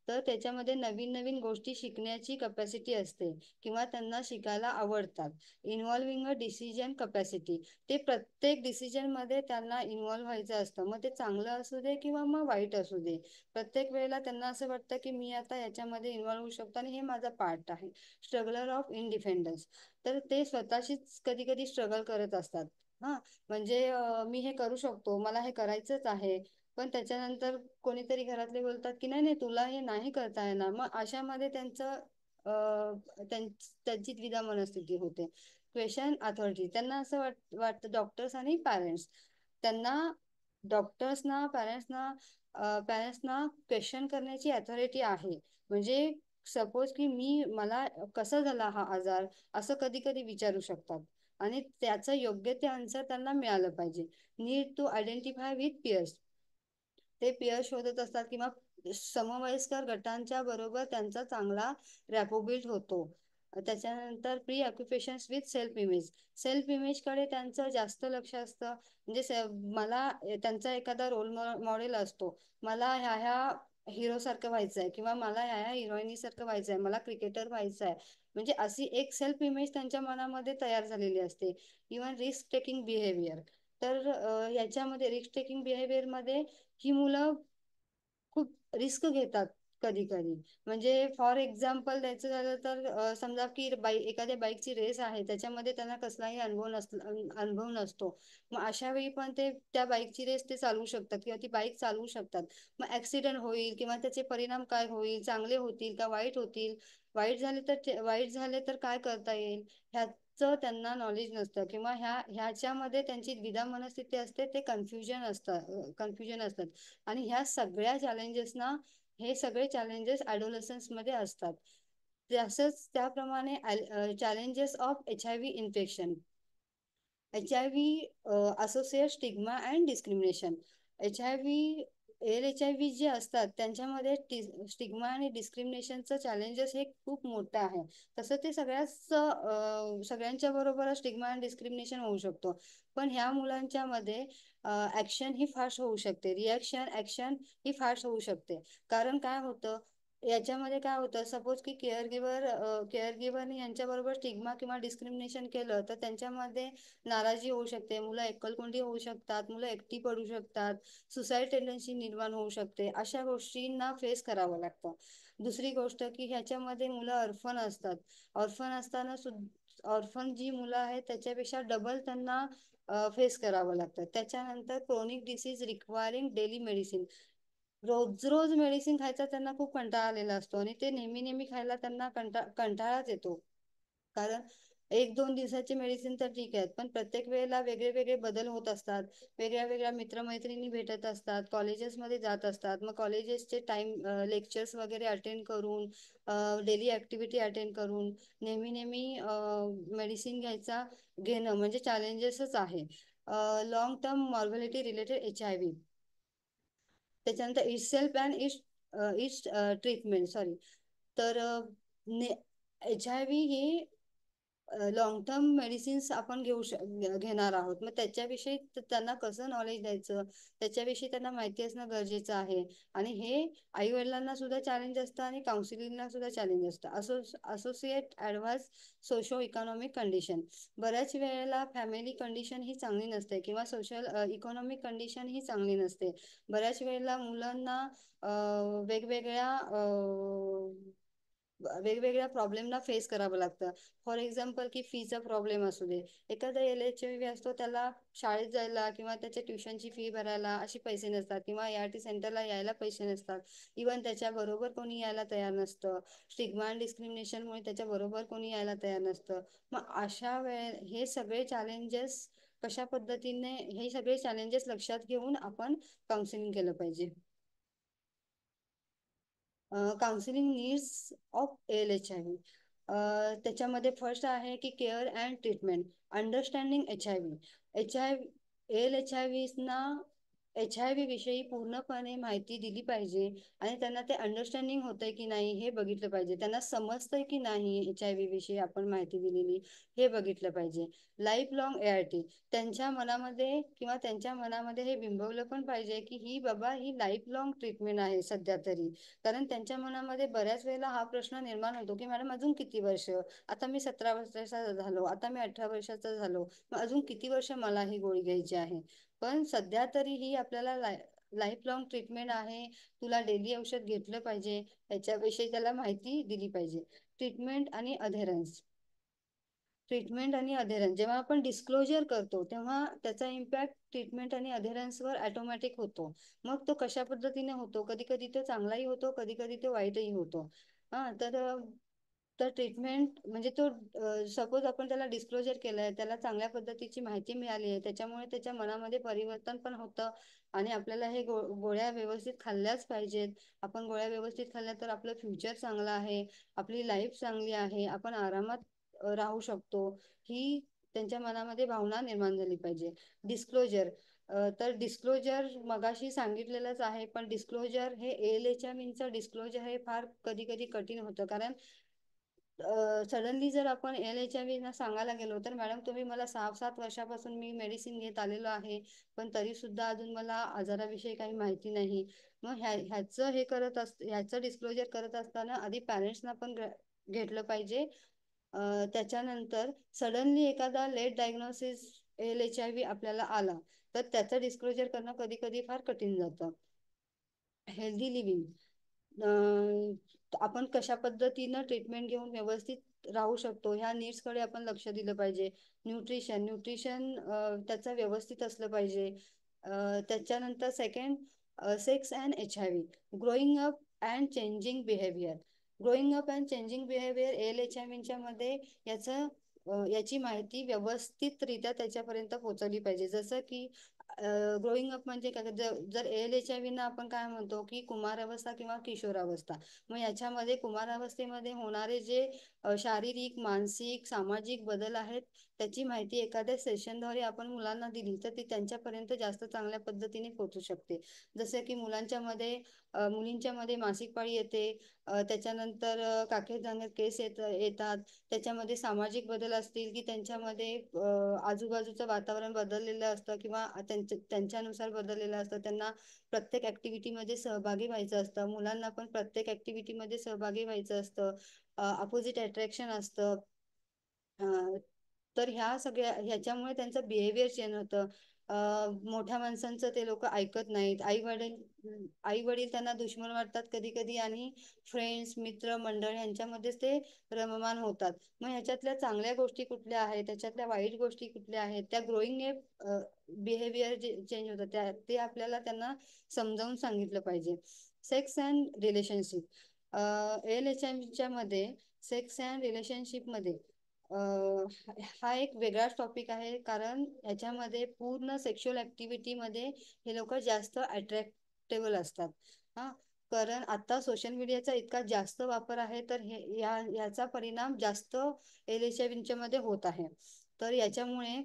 Speaker 3: तर त्याच्यामध्ये नवीन नवीन गोष्टी शिकण्याची कपॅसिटी असते किंवा त्यांना शिकायला आवडतात. इन्व्हॉल्विंग अ डिसिजन कपॅसिटी, ते प्रत्येक डिसिजन मध्ये त्यांना इन्व्हॉल्व्ह व्हायचं असतं, मग ते चांगलं असू दे किंवा मग वाईट असू दे. प्रत्येक वेळेला त्यांना असं वाटतं की मी आता याच्यामध्ये इन्व्हॉल्व्ह होऊ शकतो आणि हे माझा पार्ट आहे. स्ट्रगलर ऑफ इंडिपेंडन्स, तर ते स्वतःशीच कधी कधी स्ट्रगल करत असतात. हा, म्हणजे मी हे करू शकतो, मला हे करायचंच आहे, पण त्याच्यानंतर कोणीतरी घरातले बोलतात की नाही नाही तुला हे नाही करता येणार, मग अशामध्ये त्यांची द्विधा मनस्थिती होते. क्वेश्चन अथॉरिटी, त्यांना असं वाटतं डॉक्टर्स आणि पॅरेंट्स, त्यांना डॉक्टर्सना पॅरेंट्सना क्वेश्चन करण्याची अथॉरिटी आहे. म्हणजे सपोज की मला कसा झाला हा आजार, असं कधी कधी विचारू शकतात आणि त्याचं योग्य ते आन्सर त्यांना मिळालं पाहिजे. Need to identify with peers, ते पियर शोधत असतात किंवा समवयस्कर गटांच्या बरोबर त्यांचा चांगला रॅपो बिल्ड होतो. त्याच्यानंतर प्री ऑक्युपेशन्स विथ सेल्फ इमेज कडे त्यांचं जास्त लक्ष असतं. म्हणजे मला त्यांचा एखादा रोल मॉडेल असतो, मला ह्या हिरो सारखं व्हायचं आहे किंवा मला ह्या हिरोईनी सारखं व्हायचं आहे, मला क्रिकेटर व्हायचं आहे. म्हणजे अशी एक सेल्फ इमेज त्यांच्या मनामध्ये तयार झालेली असते. इव्हन रिस्क टेकिंग बिहेवियर, तर याच्यामध्ये रिस्क टेकिंग बिहेवियर मध्ये ही मुलं खूप रिस्क घेतात कधी कधी. म्हणजे फॉर एक्झाम्पल द्यायचं झालं तर समजा की एखाद्या बाईकची रेस आहे, त्याच्यामध्ये त्यांना कसलाही अनुभव नसतो. मग अशा वेळी पण ते त्या बाईकची रेस ते चालवू शकतात किंवा ती बाईक चालवू शकतात. मग ऍक्सिडेंट होईल किंवा त्याचे परिणाम काय होईल, चांगले होतील का वाईट होतील, वाईट झाले तर काय करता येईल, ह्याचं त्यांना नॉलेज नसतं किंवा ह्याच्यामध्ये त्यांची द्विधा मनस्थिती असते, ते कन्फ्युजन असतात. आणि ह्या सगळ्या चॅलेंजेसना, हे सगळे चॅलेंजेस ॲडोलसन्स मध्ये असतात. तसंच त्याप्रमाणे challenges of HIV infection, HIV associate stigma and discrimination. HIV जे असतात त्यांच्यामध्ये स्टिग्मा आणि डिस्क्रिमिनेशनचं चॅलेंजेस हे खूप मोठं आहे. तसं ते सगळ्यांच्या बरोबर स्टिग्मा आणि डिस्क्रिमिनेशन होऊ शकतो, पण ह्या मुलांच्या मध्ये ऍक्शन ही फास्ट होऊ शकते, ऍक्शन ही फास्ट होऊ शकते. कारण काय होतं याच्यामध्ये, काय होतं सपोज की केअर गिव्हरने यांच्याबरोबर स्टिग्मा किंवा डिस्क्रिमिनेशन केलं तर त्यांच्यामध्ये नाराजी होऊ शकते, मुलं एकलकोंडी होऊ शकतात, मुलं एकटी पडू शकतात, सुसाईड टेंडन्सी निर्माण होऊ शकते. अशा गोष्टींना फेस करावं लागतं. दुसरी गोष्ट की ह्याच्यामध्ये मुलं ऑर्फन असताना ऑर्फन जी मुलं आहेत त्याच्यापेक्षा डबल त्यांना फेस करावं लागतं. त्याच्यानंतर chronic disease requiring daily medicine, रोज रोज मेडिसिन खायचा त्यांना खूप कंटाळा आलेला असतो आणि ते नेहमी नेहमी खायला त्यांना कंटाळाच येतो. कारण 1-2 दिवसाचे मेडिसिन तर ठीक आहेत, पण प्रत्येक वेळेला वेगळे वेगळे बदल होत असतात, वेगळ्या वेगळ्या मित्रमैत्रिणी भेटत असतात, कॉलेजेसमध्ये जात असतात, मग कॉलेजेसचे लेक्चर्स वगैरे अटेंड करून, डेली ऍक्टिव्हिटी अटेंड करून नेहमी नेहमी मेडिसिन घेणं म्हणजे चॅलेंजेसच आहे. लॉंग टर्म मॉर्बिलिटी रिलेटेड HIV, त्याच्यानंतर it self and it's treatment, sorry, तर HIV ही लॉंग टर्म मेडिसिन्स आपण घेणार आहोत, मग त्याच्याविषयी त्यांना कसं नॉलेज द्यायचं, त्याच्याविषयी त्यांना माहिती असणं गरजेचं आहे. आणि हे आई वडिलांना सुद्धा चॅलेंज असतं आणि काउन्सिलिंगला सुद्धा चॅलेंज असतं. Associate advance socio economic condition, बऱ्याच वेळेला फॅमिली कंडिशन ही चांगली नसते किंवा सोशल इकॉनॉमिक कंडिशन ही चांगली नसते. बऱ्याच वेळेला मुलांना वेगवेगळ्या प्रॉब्लेमना फेस करावं लागतं. फॉर एक्झाम्पल की फीचा प्रॉब्लेम असू दे, एखादा LHV असतो, त्याला शाळेत जायला किंवा त्याच्या ट्युशनची फी भरायला अशी पैसे नसतात किंवा ART सेंटरला यायला पैसे नसतात. इव्हन त्याच्या बरोबर कोणी यायला तयार नसतं, स्टिग्मा अँड डिस्क्रिमिनेशनमुळे त्याच्या बरोबर कोणी यायला तयार नसतं. मग अशा हे सगळे चॅलेंजेस लक्षात घेऊन आपण काउन्सिलिंग केलं पाहिजे. काउन्सिलिंग नीड्स ऑफ ALHIV, त्याच्यामध्ये फर्स्ट आहे की care and treatment, understanding HIV. ALHIV ना HIV विषयी पूर्णपणे माहिती दिली पाहिजे आणि त्यांना ते अंडरस्टँडिंग होतंय की नाही हे बघितलं पाहिजे. त्यांना समजतंय की नाही HIV विषयी आपण माहिती दिलेली हे बघितलं पाहिजे. लाईफ लॉंग ART त्यांच्या मनामध्ये हे बिंबवलं पण पाहिजे की ही बाबा ही लाईफ लॉंग ट्रीटमेंट आहे सध्या तरी. कारण त्यांच्या मनामध्ये बऱ्याच वेळेला हा प्रश्न निर्माण होतो की मॅडम अजून किती वर्ष, आता मी 17 वर्षाचा झालो, आता मी 18 वर्षाचा झालो, मग अजून किती वर्ष मला ही गोळी घ्यायची आहे. पण सध्या तरी ही आपल्याला लाईफ लॉंग ट्रीटमेंट आहे, तुला डेली औषध घेतलं पाहिजे, याच्याविषयी त्याला माहिती दिली पाहिजे. ट्रीटमेंट आणि अधेरन्स जेव्हा आपण डिस्क्लोजर करतो तेव्हा त्याचा इम्पॅक्ट ट्रीटमेंट आणि अधेरन्सवर ऑटोमॅटिक होतो. मग तो कशा पद्धतीने होतो, कधी कधी तो चांगलाही होतो, कधी कधी तो वाईटही होतो. हा तर ट्रीटमेंट म्हणजे तो सपोज आपण त्याला डिस्क्लोजर केलंय, त्याला चांगल्या पद्धतीची माहिती मिळाली आहे, त्याच्यामुळे त्याच्या मनामध्ये परिवर्तन पण होतं आणि आपल्याला हे गोळ्या व्यवस्थित खाल्ल्याच पाहिजेत. आपण गोळ्या व्यवस्थित खाल्ल्या तर आपलं फ्युचर चांगलं आहे, आपली लाईफ चांगली आहे, आपण आरामात राहू शकतो, ही त्यांच्या मनामध्ये भावना निर्माण झाली पाहिजे. डिस्क्लोजर तर डिस्क्लोजर मगाशी सांगितलेलंच आहे, पण डिस्क्लोजर हे ALHMचं डिस्क्लोजर हे फार कधी कधी कठीण होतं. कारण सडनली जर आपण ALHMV ना सांगायला गेलो तर मॅडम तुम्ही मला 6-7 वर्षापासून मी मेडिसिन घेत आलेलो आहे, पण तरी सुद्धा अजून मला आजाराविषयी काही माहिती नाही. मग ह्याचं डिस्क्लोजर करत असताना आधी पॅरेंट्सना पण घेतलं पाहिजे. त्याच्यानंतर सडनली एखादा लेट डायग्नोसिस ALHIV आपल्याला आला तर त्याचं डिस्क्लोजर करणं कधी कधी फार कठीण जातं. हेल्दी लिव्हिंग आपण कशा पद्धतीनं ट्रीटमेंट घेऊन व्यवस्थित राहू शकतो ह्या नीड्सकडे आपण लक्ष दिलं पाहिजे. न्यूट्रिशन त्याचं व्यवस्थित असलं पाहिजे. त्याच्यानंतर second sex and HIV growing up and changing behaviour. ALHMVच्या मध्ये याची माहिती व्यवस्थितरित्या त्याच्यापर्यंत पोहोचवली पाहिजे. जसं की ग्रोईंग अप म्हणजे काय, जर ALHIV ना आपण काय म्हणतो की कुमारावस्था किंवा किशोरावस्था. मग याच्यामध्ये कुमारावस्थेमध्ये होणारे जे शारीरिक, मानसिक, सामाजिक बदल आहेत त्याची माहिती एखाद्या सेशनद्वारे आपण मुलांना दिली तर ती त्यांच्यापर्यंत जास्त चांगल्या पद्धतीने पोहोचू शकते. जसं की मुलींच्या मध्ये मासिक पाळी येते, त्याच्यानंतर काखेत जाण्यात केस येतात, त्याच्यामध्ये सामाजिक बदल असतील की त्यांच्यामध्ये आजूबाजूचं वातावरण बदललेलं असतं किंवा त्यांच्यानुसार बदललेलं असतं. त्यांना प्रत्येक ऍक्टिव्हिटीमध्ये सहभागी व्हायचं असतं, मुलांना पण प्रत्येक ऍक्टिव्हिटीमध्ये सहभागी व्हायचं असतं, अपोजिट अट्रॅक्शन असतं. तर ह्याच्यामुळे त्यांचं बिहेवियर चेंज होतं. मोठ्या माणसांचं ते लोक ऐकत नाहीत, आई वडील त्यांना दुश्मन वाटतात कधी कधी आणि फ्रेंड्स, मित्र मंडळ यांच्यामध्येच ते रममान होतात. मग ह्याच्यातल्या चांगल्या गोष्टी कुठल्या आहेत, त्याच्यातल्या वाईट गोष्टी कुठल्या आहेत, त्या ग्रोईंगने बिहेवियर जे चेंज होतं ते आपल्याला त्यांना समजावून सांगितलं पाहिजे. सेक्स अँड रिलेशनशिप ALHMच्या मध्ये सेक्स अँड रिलेशनशिप मध्ये हा एक वेगळाच टॉपिक आहे. कारण याच्यामध्ये पूर्ण सेक्शुअल ऍक्टिव्हिटी मध्ये हे लोक जास्त अट्रॅक्टेबल असतात. हा कारण आता सोशल मीडियाचा इतका जास्त वापर आहे तर याचा परिणाम जास्त ALHMVच्या मध्ये होत आहे. तर याच्यामुळे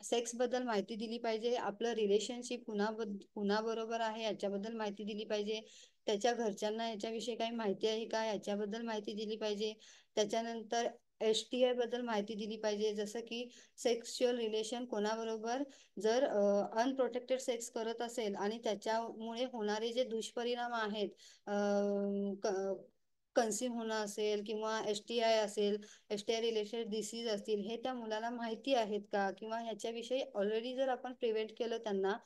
Speaker 3: सेक्स बद्दल माहिती दिली पाहिजे, आपलं रिलेशनशिप कुणाबरोबर आहे याच्याबद्दल माहिती दिली पाहिजे, त्याच्या घरच्यांना याच्याविषयी काही माहिती आहे का याच्याबद्दल माहिती दिली पाहिजे. त्याच्यानंतर STI बद्दल माहिती दिली पाहिजे, जसं की सेक्शुअल रिलेशन कोणाबरोबर जर अनप्रोटेक्टेड सेक्स करत असेल आणि त्याच्यामुळे होणारे जे दुष्परिणाम आहेत, कन्सीव्ह होणं असेल किंवा STI असेल, STI रिलेटेड डिसीज असतील, हे त्या मुलाला माहिती आहेत का, किंवा ह्याच्याविषयी ऑलरेडी जर आपण प्रिव्हेंट केलं त्यांना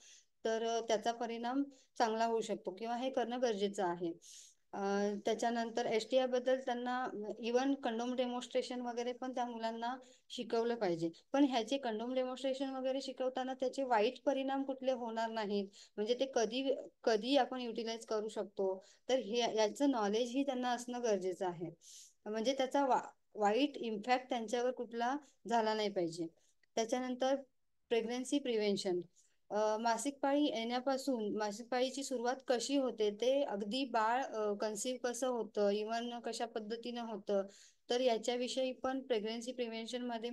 Speaker 3: तर त्याचा परिणाम चांगला होऊ शकतो किंवा हे करणं गरजेचं आहे. त्याच्यानंतर STI बद्दल त्यांना इवन कंडोम डेमॉन्स्ट्रेशन वगैरे पण त्या मुलांना शिकवलं पाहिजे. पण ह्याचे कंडोम डेमॉन्स्ट्रेशन वगैरे शिकवताना त्याचे वाईट परिणाम कुठले होणार नाहीत, म्हणजे ते कधी आपण युटिलाइज करू शकतो, तर याचं नॉलेज ही त्यांना असणं गरजेचं आहे. म्हणजे त्याचा वाईट इम्पॅक्ट त्यांच्यावर कुठला झाला नाही पाहिजे. त्याच्यानंतर प्रेग्नन्सी प्रिव्हेन्शन मासिक पाळी येण्यापासून मासिक पाळीची सुरुवात कशी होते, ते अगदी बाळ कन्सीव्ह कसं होतं, इव्हन कशा पद्धतीनं होतं, तर याच्याविषयी पण प्रेग्नन्सी प्रिव्हेन्शन मध्ये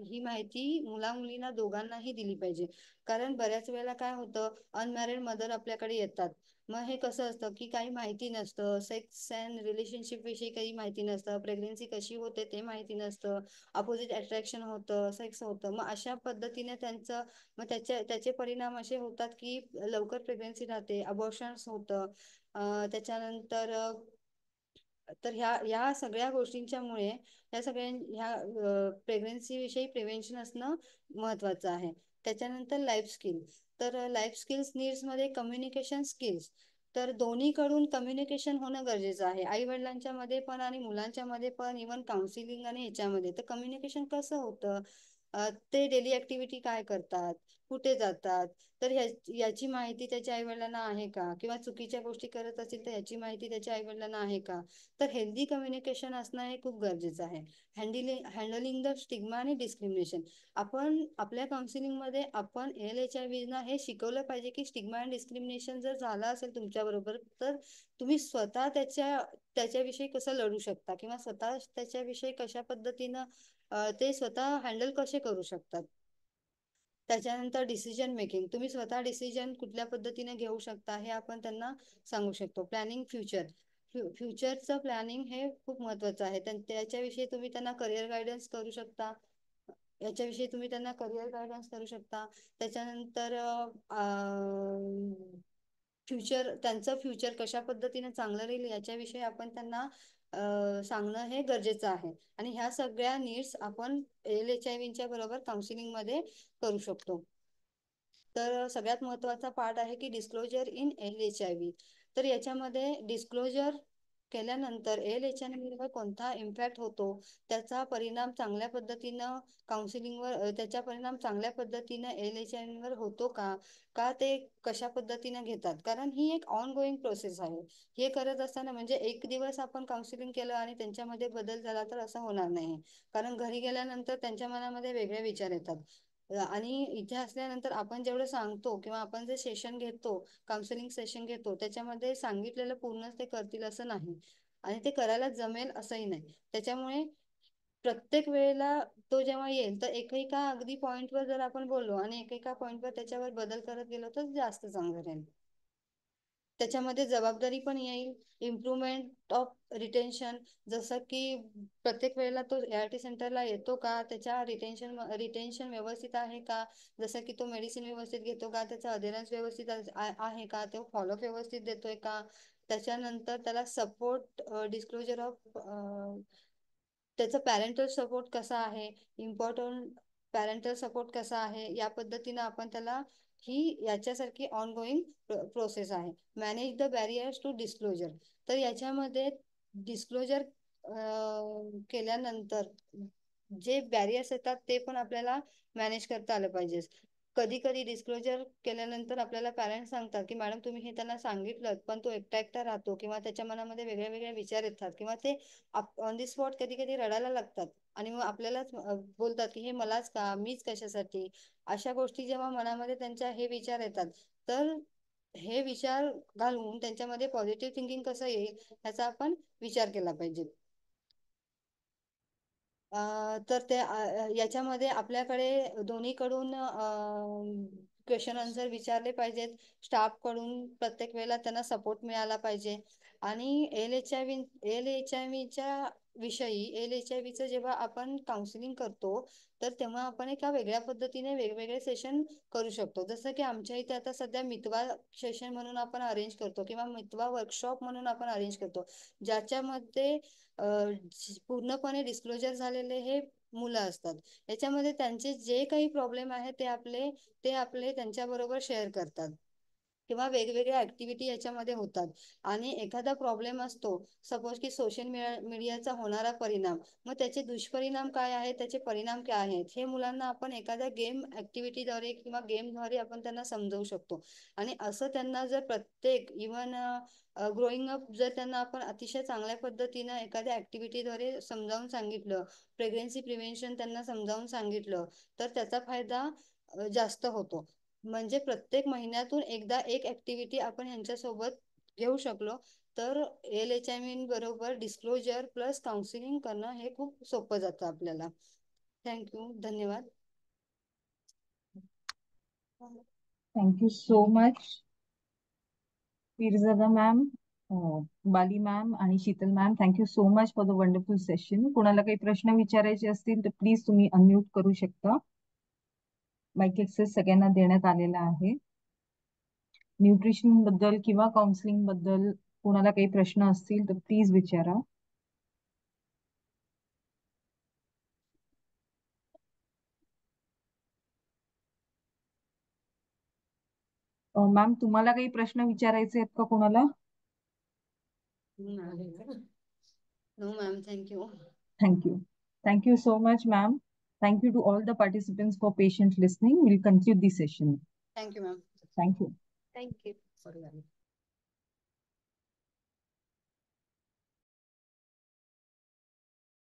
Speaker 3: ही माहिती मुला मुलींना दोघांनाही दिली पाहिजे. कारण बऱ्याच वेळेला काय होतं, अनमॅरिड मदर आपल्याकडे येतात. मग हे कसं असतं की काही माहिती नसतं, सेक्स अँड रिलेशनशिप विषयी काही माहिती नसतं, प्रेग्नन्सी कशी होते ते माहिती नसतं, अपोजिट अट्रॅक्शन होतं, सेक्स होतं. मग अशा पद्धतीने त्यांचं मग त्याचे परिणाम असे होतात की लवकर प्रेग्नन्सी राहते, अबॉर्शन्स होतं. त्याच्यानंतर तर ह्या सगळ्या गोष्टींच्यामुळे ह्या प्रेग्नन्सी विषयी प्रिव्हेन्शन असणं महत्वाचं आहे. त्याच्यानंतर लाईफ स्किल. तर लाईफ स्किल्स नीड्स मध्ये कम्युनिकेशन स्किल्स. तर दोन्हीकडून कम्युनिकेशन होणं गरजेचं आहे, आई वडिलांच्या मध्ये पण आणि मुलांच्या मध्ये पण, इव्हन काउन्सिलिंग आणि ह्याच्यामध्ये. तर कम्युनिकेशन कसं होतं, ते डेली ऍक्टिव्हिटी काय करतात, कुठे जातात, तर याची माहिती त्याच्या आईवडिलांना आहे का, किंवा चुकीच्या गोष्टी करत असेल तर याची माहिती त्याच्या आईवडिलांना आहे का. तर हेल्दी कम्युनिकेशन असणं हे खूप गरजेचं आहे. हँडलिंग द स्टिग्मा आणि डिस्क्रिमिनेशन. आपण आपल्या काउन्सिलिंगमध्ये आपण ALHIV ना हे शिकवलं पाहिजे की स्टिग्मा अँड डिस्क्रिमिनेशन जर झालं असेल तुमच्या बरोबर, तर तुम्ही स्वतः त्याच्याविषयी कसं लढू शकता, किंवा स्वतः त्याच्याविषयी कशा पद्धतीनं ते स्वतः हँडल कसे करू शकतात. त्याच्यानंतर डिसिजन मेकिंग. तुम्ही स्वतः डिसिजन कुठल्या पद्धतीने घेऊ शकता हे आपण त्यांना सांगू शकतो. Planning future. फ्युचरचं प्लॅनिंग हे खूप महत्वाचं आहे. त्याच्याविषयी तुम्ही त्यांना करिअर गायडन्स करू शकता. याच्याविषयी तुम्ही त्यांना करिअर गायडन्स करू शकता. त्याच्यानंतर त्यांचं फ्युचर कशा पद्धतीने चांगलं राहील याच्याविषयी आपण त्यांना सांगणं हे गरजेचं आहे. आणि ह्या सगळ्या नीड्स आपण ALHIVच्या बरोबर काउन्सिलिंग मध्ये करू शकतो. तर सगळ्यात महत्वाचा पार्ट आहे की डिस्क्लोजर इन ALHIV. तर याच्यामध्ये डिस्क्लोजर केल्यानंतर ALHIV कोणता इम्पॅक्ट होतो, त्याचा परिणाम चांगल्या पद्धतीनं काउन्सिलिंगवर, त्याचा परिणाम चांगल्या पद्धतीनं ALHIV वर होतो का, का ते कशा पद्धतीनं घेतात. कारण ही एक ऑन गोईंग प्रोसेस आहे. हे करत असताना म्हणजे एक दिवस आपण काउन्सिलिंग केलं आणि त्यांच्यामध्ये बदल झाला तर असं होणार नाही. कारण घरी गेल्यानंतर त्यांच्या मनामध्ये वेगळे विचार येतात. आणि इथे असल्यानंतर आपण जेवढं सांगतो किंवा आपण जे सेशन घेतो, काउन्सिलिंग सेशन घेतो, त्याच्यामध्ये सांगितलेलं पूर्णच ते करतील असं नाही, आणि ते करायला जमेल असंही नाही. त्याच्यामुळे प्रत्येक वेळेला तो जेव्हा येईल तर एकेका अगदी पॉइंटवर जर आपण बोललो आणि एकेका पॉइंटवर त्याच्यावर बदल करत गेलो तर जास्त चांगलं राहील. त्याच्यामध्ये जबाबदारी पण येईल. Improvement of retention. जसं की प्रत्येक वेळेला तो ART सेंटरला येतो का, त्याच्या रिटेन्शन व्यवस्थित आहे का, जसं की तो मेडिसिन व्यवस्थित घेतो का, त्याचा अधेरन्स व्यवस्थित आहे का, तो फॉलोअप व्यवस्थित देतोय का. त्याच्यानंतर त्याला सपोर्ट, डिस्क्लोजर ऑफ, त्याचा पॅरेंटल सपोर्ट कसा आहे, इम्पॉर्टंट पॅरेंटल सपोर्ट कसा आहे, या पद्धतीनं आपण त्याला, ही याच्यासारखी ऑन गोईंग प्रोसेस आहे. Manage the barriers to disclosure. तर याच्यामध्ये डिस्क्लोजर केल्यानंतर जे बॅरियर्स येतात ते पण आपल्याला मॅनेज करता आलं पाहिजे. कधी कधी डिस्क्लोजर केल्यानंतर आपल्याला पॅरेंट्स सांगतात की मॅडम तुम्ही हे त्यांना सांगितलं पण तो एकटा एकटा राहतो, किंवा त्याच्या मनामध्ये वेगळे वेगळे विचार येतात, किंवा ते ऑन दी स्पॉट कधी कधी रडायला लागतात आणि मग आपल्यालाच बोलतात की हे मलाच का, मीच कशासाठी. अशा गोष्टी जेव्हा मनामध्ये त्यांच्या हे विचार येतात, तर हे विचार घालून त्यांच्यामध्ये पॉझिटिव्ह थिंकिंग कसं येईल ह्याचा आपण विचार केला पाहिजे. तर याच्यामध्ये आपल्याकडे दोन्हीकडून क्वेश्चन आन्सर विचारले पाहिजेत. स्टाफ कडून प्रत्येक वेळेला त्यांना सपोर्ट मिळाला पाहिजे. आणि एलएचआयव्हीच्या विषयी, एलएचआयव्हीचं जेव्हा आपण काउन्सिलिंग करतो तर तेव्हा आपण एका वेगळ्या पद्धतीने वेगवेगळे सेशन करू शकतो. जसं की आमच्या इथे आता सध्या मितवा सेशन म्हणून आपण अरेंज करतो, किंवा मितवा वर्कशॉप म्हणून आपण अरेंज करतो, ज्याच्यामध्ये पूर्णपणे डिस्क्लोजर झालेले हे मुलं असतात. याच्यामध्ये त्यांचे जे काही प्रॉब्लेम आहे ते आपले त्यांच्याबरोबर शेअर करतात, किंवा वेगवेगळ्या ऍक्टिव्हिटी याच्यामध्ये होतात. आणि एखादा प्रॉब्लेम असतो, सपोज की सोशल मीडियाचा होणारा परिणाम, मग त्याचे दुष्परिणाम काय आहेत, त्याचे परिणाम काय आहेत, हे मुलांना आपण एखाद्या गेम ऍक्टिव्हिटीद्वारे किंवा गेमद्वारे आपण त्यांना समजवू शकतो. आणि असं त्यांना जर प्रत्येक इव्हन ग्रोईंग अप जर त्यांना आपण अतिशय चांगल्या पद्धतीनं एखाद्या ऍक्टिव्हिटीद्वारे समजावून सांगितलं, प्रेग्नन्सी प्रिव्हेन्शन त्यांना समजावून सांगितलं, तर त्याचा फायदा जास्त होतो. म्हणजे प्रत्येक महिन्यातून एकदा एक ऍक्टिव्हिटी आपण ह्यांच्यासोबत घेऊ शकलो तर LHME बरोबर डिस्क्लोजर प्लस काउन्सिलिंग करणं हे खूप सोपं जातं आपल्याला. थँक्यू, धन्यवाद.
Speaker 5: Thank you so much Pirzada ma'am, Bali ma'am आणि Shital ma'am. Thank you so much for the wonderful session. कोणाला काही प्रश्न विचारायचे असतील तर प्लीज तुम्ही अनम्यूट करू शकता. माईक ऍक्सेस सगळ्यांना देण्यात आलेला आहे. न्यूट्रिशन बद्दल किंवा काउन्सिलिंग बद्दल कोणाला काही प्रश्न असतील तर प्लीज विचारा. मॅम, तुम्हाला काही प्रश्न विचारायचे आहेत का कोणाला?
Speaker 3: No ma'am, thank you.
Speaker 5: Thank you. Thank you so much, ma'am. Thank you to all the participants for patient listening. We'll conclude the session.
Speaker 3: Thank you ma'am.
Speaker 5: Thank you.
Speaker 2: Thank you.